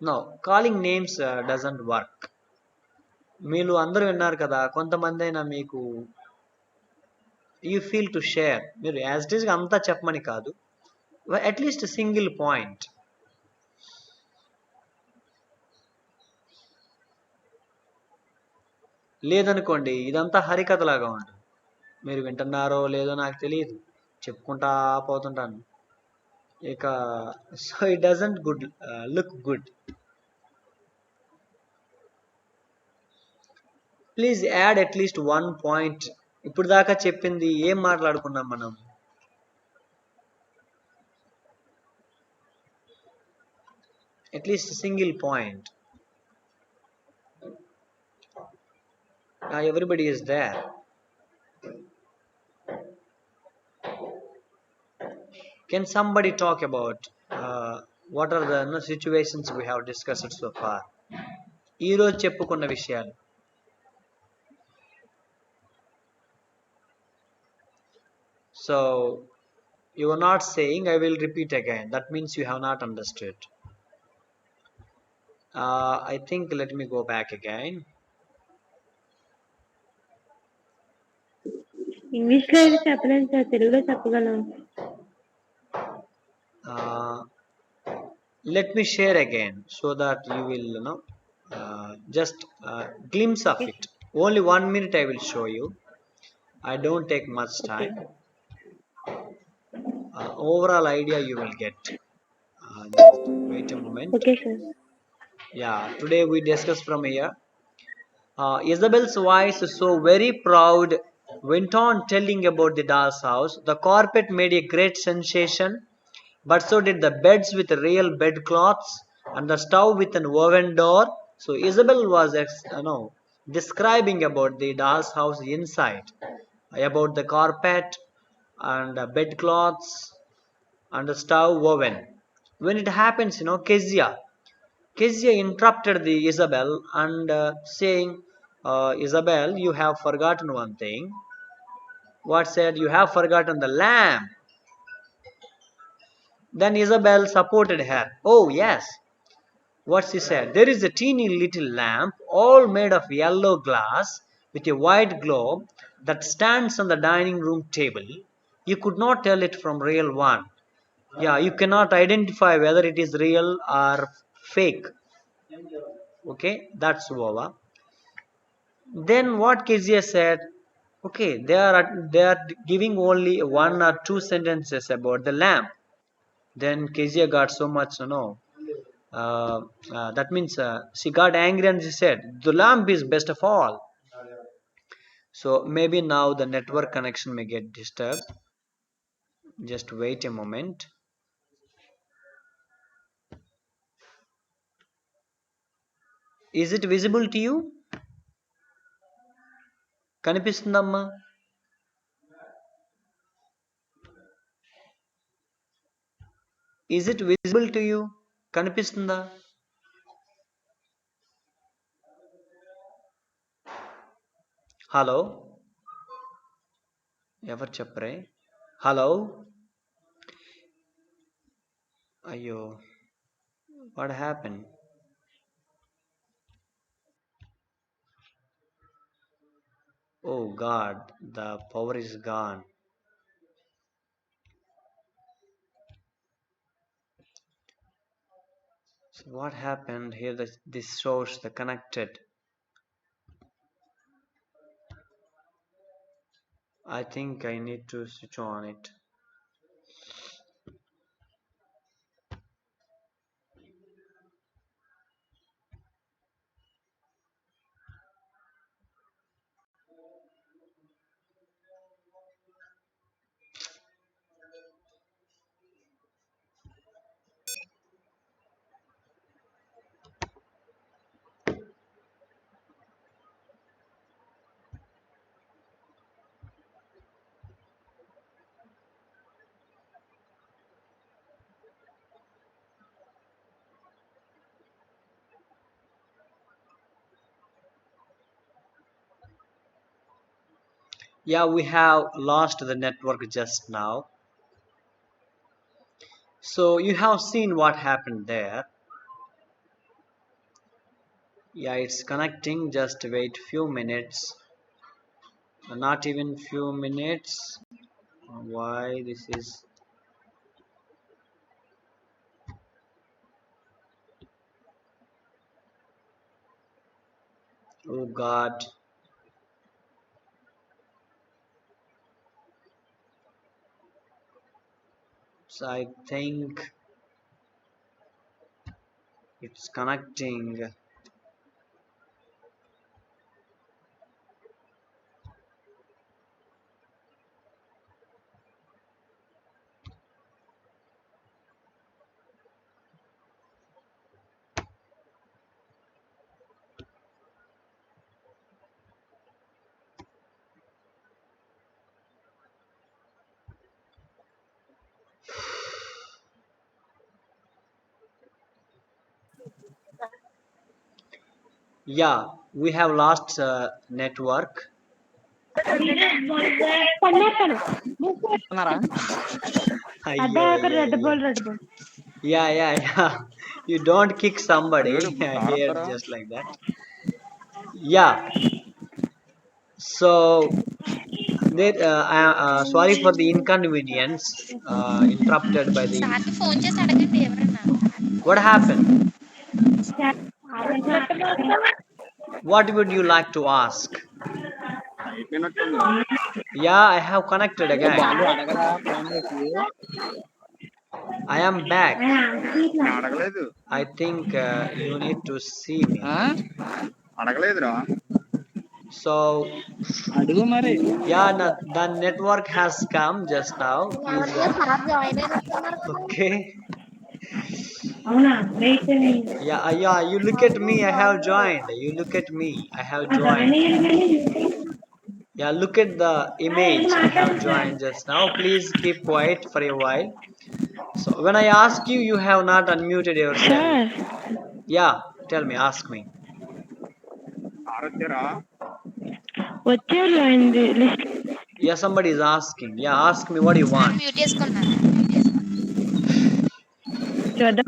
No, calling names doesn't work. మీరు అందరూ విన్నారు కదా, కొంతమంది అయినా మీకు you feel to share. మీరు as it ఈస్గా అంతా చెప్పమని కాదు, అట్లీస్ట్ సింగిల్ పాయింట్. లేదనుకోండి, ఇదంతా హరికథలాగా ఉంటుంది, మీరు వింటున్నారో లేదో నాకు తెలియదు, చెప్పుకుంటా పోతుంటాను ఇక. So it doesn't good look good. Please add at least one point. ఇప్పుడు దాకా చెప్పింది ఏం మాట్లాడుకున్నాం మనం? At least single point. Everybody is there. Can somebody talk about what are the situations we have discussed so far? ఈరోజు చెప్పుకున్న విషయాలు. So you are not saying I will repeat again, that means you have not understood. I think let me go back again. English లో అయితే చెప్పలేను sir, తెలుగులో చెప్పగలం. Let me share again so that you will know just glimpse of it. Only 1 minute I will show you. I don't take much time. Overall idea you will get. Just wait a moment. Okay sir. Yeah, today we discuss from here. Isabel's voice, so very proud, went on telling about the doll's house. The carpet made a great sensation, but so did the beds with real bedcloths and the stove with an oven door. So Isabel was describing about the doll's house inside, about the carpet and bedcloths and the stove oven. When it happens, Kezia interrupted the Isabel and saying, Isabel, you have forgotten one thing. What said? You have forgotten the lamp. Then Isabel supported her. Oh, yes. What she said? There is a teeny little lamp, all made of yellow glass, with a white globe that stands on the dining room table. You could not tell it from real one. Yeah, you cannot identify whether it is real or fake. Okay, that's over. Then what Kezia said? Okay, they are giving only one or two sentences about the lamp. Then Kezia got so much, that means she got angry and she said, the lamp is best of all. So maybe now the network connection may get disturbed. Just wait a moment. Is it visible to you? కనిపిస్తుందమ్మా? Is it visible to you? కనిపిస్తుందా? Hello, ఎవరు చెప్పరే? Hello, అయ్యో, what happened? Oh God, the power is gone. So what happened here? This shows the connected. I think I need to switch on it. Yeah, we have lost the network just now. So you have seen what happened there. Yeah, it's connecting. Just wait few minutes. Not even few minutes. Why this is? Oh God. So I think it's connecting. Yeah, we have lost network. పన్నాను ఉన్నారా? అడ్డా Ayyo, ఒక ayyo, red ayyo. Ball red ball Yeah. You don't kick somebody ఎవరు here ఆడతారా? just like that. Yeah. So there, sorry for the inconvenience interrupted by the. సార్కి phone చేసి అడగండి ఎవరన్నా. What happened? What would you like to ask? అయిపోయినట్టుంది. Yeah, I have connected A again. Balu అడగరా phone చేసి? I am back. నేను అడగలేదు. I think you need to see me. ఆ? అడగలేదురా. So అడుగు మరి. yeah, the network has come just now. Please. Sir join అయినట్టున్నారు కదా. Okay. అవునా wait Yeah. You look at me. I have joined. You look at me. I have joined. Yeah, look at the image. I have joined just now. Please keep quiet for a while. So when I ask you, you have not unmuted yourself. Sir Yeah, tell me, ask me. Sir వచ్చారా? వచ్చారు ఆయన list Yeah, somebody is asking. Yeah, ask me, what do you sir want? Mute చేసుకున్నారు. చూద్దాం.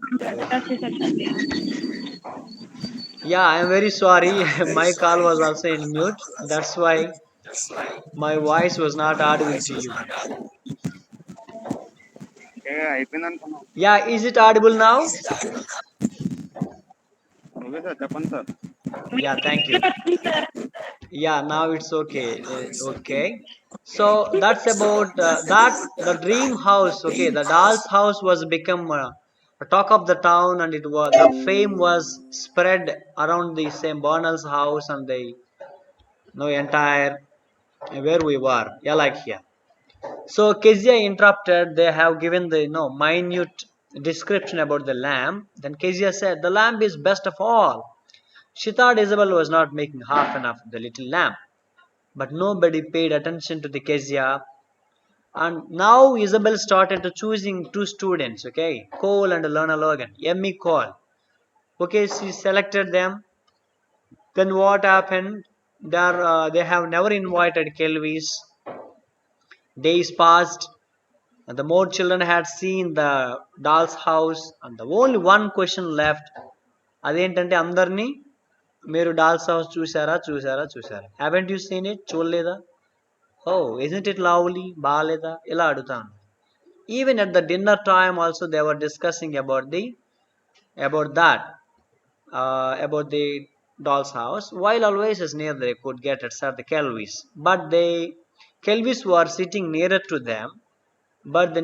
Yeah, I am very sorry. My call was also in mute. That's why my voice was not audible to you. అయిపోయింది అనుకున్నాం. Yeah, is it audible now? Okay sir, చెప్పండి sir. Yeah, thank you. Yeah, now it's okay. Okay. So that's about that. The dream house. Okay, the doll's house was become a talk of the town, and it was the fame was spread around the same Bonnell's house and the entire where we were. Yeah, like here. So Kezia interrupted. They have given the minute description about the lamb. Then Kezia said, "The lamb is best of all." She thought Isabel was not making half enough of the little lamb, but nobody paid attention to the Kezia. And now Isabel started to choosing two students, okay, Cole and Lorna Logan, Emmy Cole. Okay, she selected them. Then what happened? They have never invited Kelvis. Days passed, and the more children had seen the doll's house, and the only one question left. అదేంటంటే అందరినీ మీరు dolls house చూసారా చూసారా చూసారా haven't you seen it చూడలేదా ఓ isn't it lovely బాగాలేదా ఇలా అడుగుతాను even at the dinner time also they were discussing about that about the doll's house while always is near they could get at the Kelvis, but Kelvis were sitting nearer to them, but they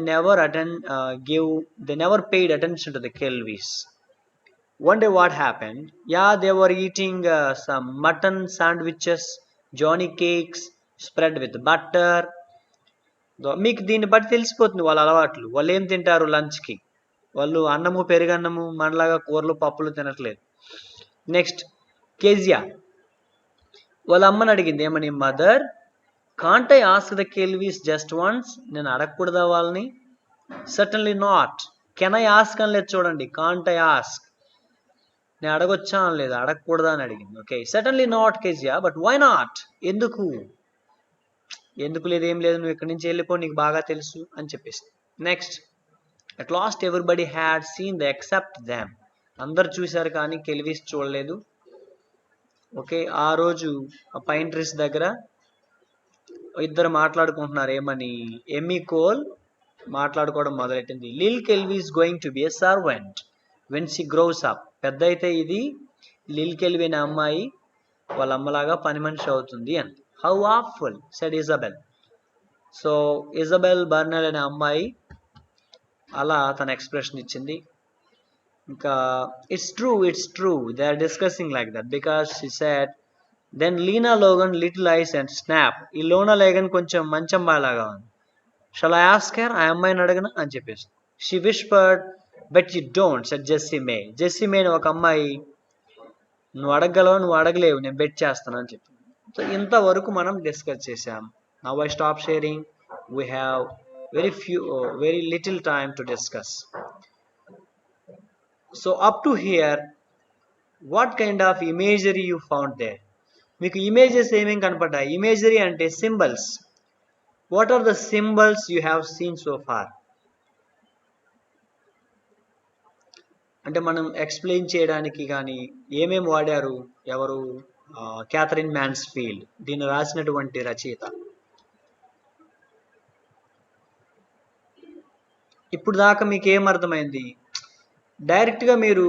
never paid attention to the Kelvis. One day what happened? Yeah, they were eating some mutton sandwiches, Johnny cakes spread with butter. మీకు దీన్ని బట్టి తెలిసిపోతుంది వాళ్ళ అలవాట్లు. వాళ్ళు ఏం తింటారు లంచ్కి? వాళ్ళు అన్నము పెరుగన్నము మనలాగా కూరలు పప్పులు తినట్లేదు. నెక్స్ట్ కేజియా వాళ్ళ అమ్మని అడిగింది ఏమని, mother can't I ask the Kelveys just once, నేను అడగకూడదా వాళ్ళని? Certainly not. Can I ask అని లేదు చూడండి, కాంట్ ఐ ఆస్క్, నేను అడగొచ్చా అని లేదు, అడగకూడదా అని అడిగింది. Okay, certainly not Kezia, but why not, ఎందుకు? ఎందుకు లేదు, ఏం లేదు, నువ్వు ఇక్కడి నుంచి వెళ్ళిపో, నీకు బాగా తెలుసు అని చెప్పేసి. Next at last everybody had seen the except them, అందరు చూశారు కానీ కెల్వీస్ చూడలేదు. ఓకే, ఆ రోజు ఆ పైన్ ట్రీస్ దగ్గర ఇద్దరు మాట్లాడుకుంటున్నారు ఏమని, ఎమ్మీ కోల్ మాట్లాడుకోవడం మొదలెట్టింది, Lil Kelvey is going to be a servant when she grows up, పెద్ద అయితే ఇది లిల్ కెల్వీ అనే అమ్మాయి వాళ్ళ అమ్మలాగా పని మనిషి అవుతుంది అని. How awful said Isabel. So Isabel Burnell అనే అమ్మాయి అలా తన ఎక్స్ప్రెషన్ ఇచ్చింది. ఇంకా it's true they are discussing like that because she said then Lena Logan little eyes and snap. ఈ లోనా లోగన్ కొంచెం మంచి అమ్మాయిలాగా ఉంది. షల్ ఐ ఆస్క్ హర్, ఆ అమ్మాయిని అడగనా అని చెప్పేసి. She whispered but you don't said Jessie May అని ఒక అమ్మాయి, నువ్వు అడగగలవు, నువ్వు అడగలేవు, నేను బెట్ చేస్తాను అని చెప్పి. సో ఇంతవరకు మనం డిస్కస్ చేసాం. Now I stop sharing, we have very little time to discuss. So up to here, what kind of imagery you found there? మీకు ఇమేజెస్ ఏమేం కనపడ్డాయి? ఇమేజరీ అంటే symbols. What are the symbols you have seen so far? అంటే మనం explain చేయడానికి కానీ ఏమేమి వాడారు? ఎవరు? క్యాథరిన్ మ్యాన్స్ఫీల్డ్, దీన్ని రాసినటువంటి రచయిత. ఇప్పుడు దాకా మీకు ఏమర్థమైంది? డైరెక్ట్గా మీరు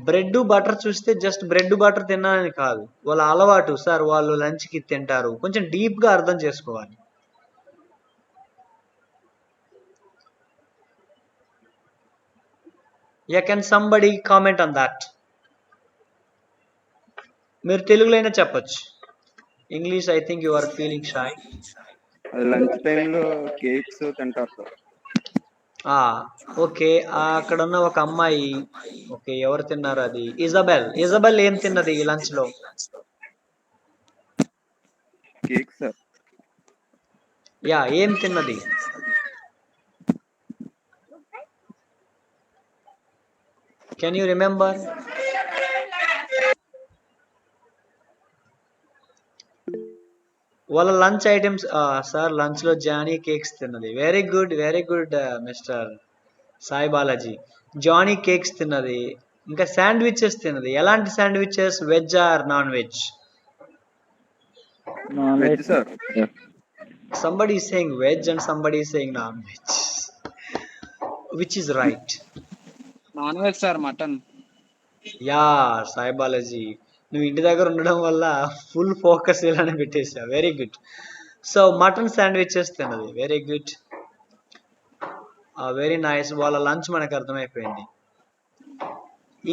బ్రెడ్ బటర్ చూస్తే జస్ట్ బ్రెడ్ బటర్ తిన్నానని కాదు, వాళ్ళ అలవాటు, సార్ వాళ్ళు లంచ్కి తింటారు, కొంచెం డీప్గా అర్థం చేసుకోవాలి. Can somebody comment on that? మీరు తెలుగులో అయినా చెప్పచ్చు, English I think you are feeling shy. Lunch టైంలో కేక్స్ తింటారు సార్. ఓకే, అక్కడ ఉన్న ఒక అమ్మాయి, ఓకే ఎవరు తిన్నారు? అది ఇజబెల్ ఏం తిన్నది లంచ్ లో? Cake sir. ఏం తిన్నది? Can you remember? వాళ్ళ లంచ్ ఐటమ్స్ సార్ లంచ్ లో జానీ కేక్స్ తిన్నది. Very good mister Sai Balaji. Johnny cakes తిన్నది. ఇంకా శాండ్విచెస్ తిన్నది. ఎలాంటి sandwiches? Veg or non veg? Non veg veg sir. Somebody is saying veg and somebody is saying non-veg. Which is right? Non veg sir, mutton. Yeah Sai Balaji, నువ్వు ఇంటి దగ్గర ఉండడం వల్ల full focus ఇలానే పెట్టేసా. Very good. So mutton sandwiches తిన్నది. Very good, very nice. వాళ్ళ lunch మనకు అర్థమైపోయింది.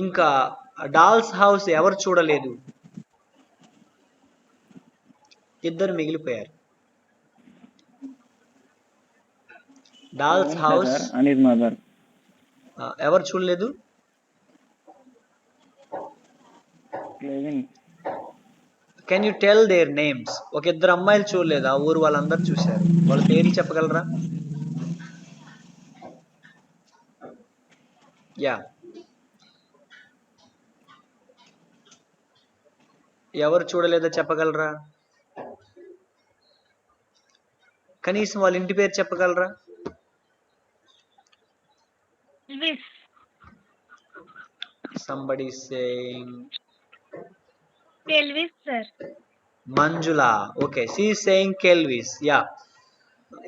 ఇంకా డాల్స్ హౌస్ ఎవరు చూడలేదు? ఇద్దరు మిగిలిపోయారు. Doll's house sir and his mother. ఎవరు చూడలేదు? Can you tell their names? ఒక ఇద్దరు అమ్మాయిలు చూడలేదు, ఆ ఊరు వాళ్ళందరూ చూశారు. వాళ్ళ పేర్లు చెప్పగలరా? యా, ఎవరు చూడలేదో చెప్పగలరా? కనీసం వాళ్ళ ఇంటి పేరు చెప్పగలరా? Elvis. Somebody saying Elvis, sir. Manjula. Okay, she saying Kelvey. Yeah,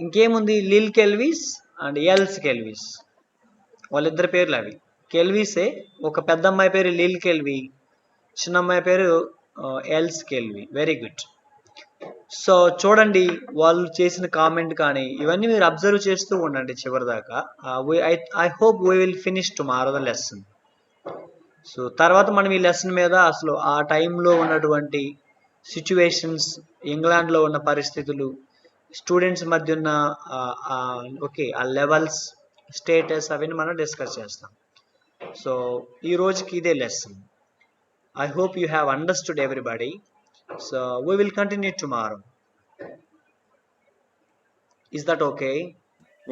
ఇంకేముంది? Lil Kelvey and Else Kelvey. వాళ్ళిద్దరి పేర్లు అవి. కెల్విసే. ఒక పెద్ద అమ్మాయి పేరు లిల్ కెల్వి, చిన్న అమ్మాయి పేరు Else Kelvey. Very good. So చూడండి వాళ్ళు చేసిన కామెంట్ కానీ ఇవన్నీ మీరు అబ్జర్వ్ చేస్తూ ఉండండి చివరి దాకా. I hope we will finish tomorrow the lesson. So తర్వాత మనం ఈ లెసన్ మీద అసలు ఆ టైంలో ఉన్నటువంటి సిచ్యువేషన్స్, ఇంగ్లాండ్లో ఉన్న పరిస్థితులు, స్టూడెంట్స్ మధ్య ఉన్న ఆ లెవెల్స్, స్టేటస్ అవన్నీ మనం డిస్కస్ చేస్తాం. సో ఈ రోజుకి ఇదే lesson. I hope you have understood everybody. So we will continue tomorrow. Is that okay?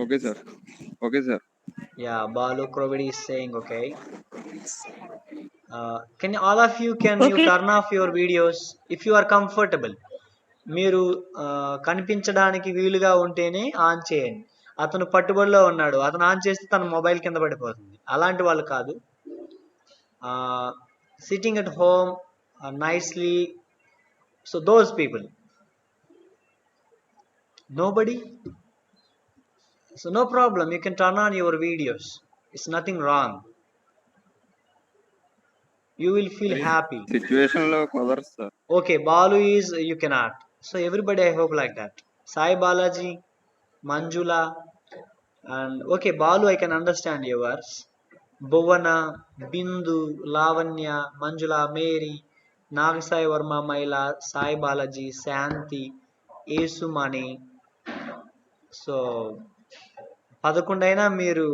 Okay sir. Okay sir. Yeah, Balu Krovidi is saying okay. Can all of you you Okay. turn off your videos if you are comfortable? మీరు కనిపించడానికి వీలుగా ఉంటేనే on చేయండి. అతను పట్టుబడిలో ఉన్నాడు, అతను on చేస్తే తన మొబైల్ కింద పడిపోతుంది. అలాంటి వాళ్ళు కాదు. Sitting at home nicely. So those people, nobody. So no problem, you can turn on your videos. It's nothing wrong. You will feel happy. Situation లో కుదరదు sir. Okay, Balu is you cannot. So everybody, I hope like that. Sai Balaji, Manjula, and okay, Balu, I can understand yours. Bhuvana, Bindu, Lavanya, Manjula, Mary, Nagasai Varma, Maila, Sai Balaji, Santi, Esumani. So 11 అయినా మీరు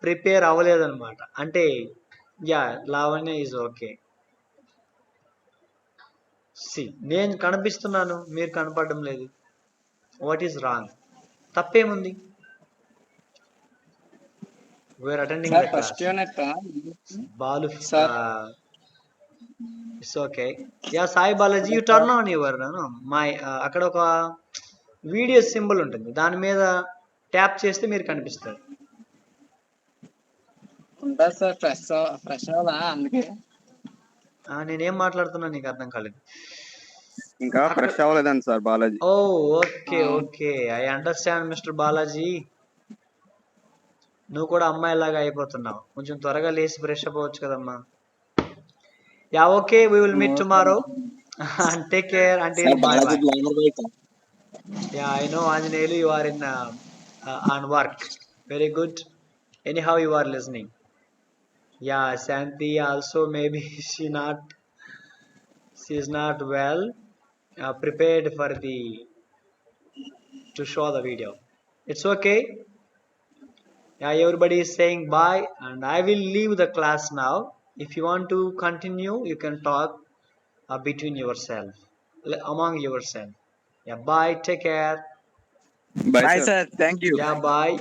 prepare అవ్వలేదన్నమాట. అంటే yeah, Lavanya is okay. See, నేను కనిపిస్తున్నాను, మీరు కనపడడం లేదు. What is wrong? తప్పేముంది? We're attending the class. First unit Balu sir. It's okay. Yeah, Sai Balaji, you turn on your mic అక్కడ ఒక వీడియో సింబల్ ఉంటుంది, దాని మీద ట్యాప్ చేస్తే మీరు కనిపిస్తారు. ఉంటుంది సార్. ఫ్రెష్ అవ్వాలా అందుకే. నేనేం మాట్లాడుతున్నా నీకు అర్థం కాలేదు. ఇంకా ఫ్రెష్ అవ్వలేదండి sir Balaji. Oh okay okay, I understand mister Balaji. నువ్వు కూడా అమ్మాయిలాగా అయిపోతున్నావు. కొంచెం త్వరగా లేచి ఫ్రెష్ అప్ అవ్వచ్చు కదమ్మా. Yeah, okay, we will meet tomorrow and take care until by by. Yeah, I know, Anjaneyulu, you are in on work. Very good. Anyhow, you are listening. Yeah, Santi also maybe she is not well prepared for to show the video. It's okay. Yeah, everybody is saying bye, and I will leave the class now. If you want to continue, you can talk between yourself, among yourself. Yeah, bye. Take care. Bye sir. Thank you. Yeah, bye.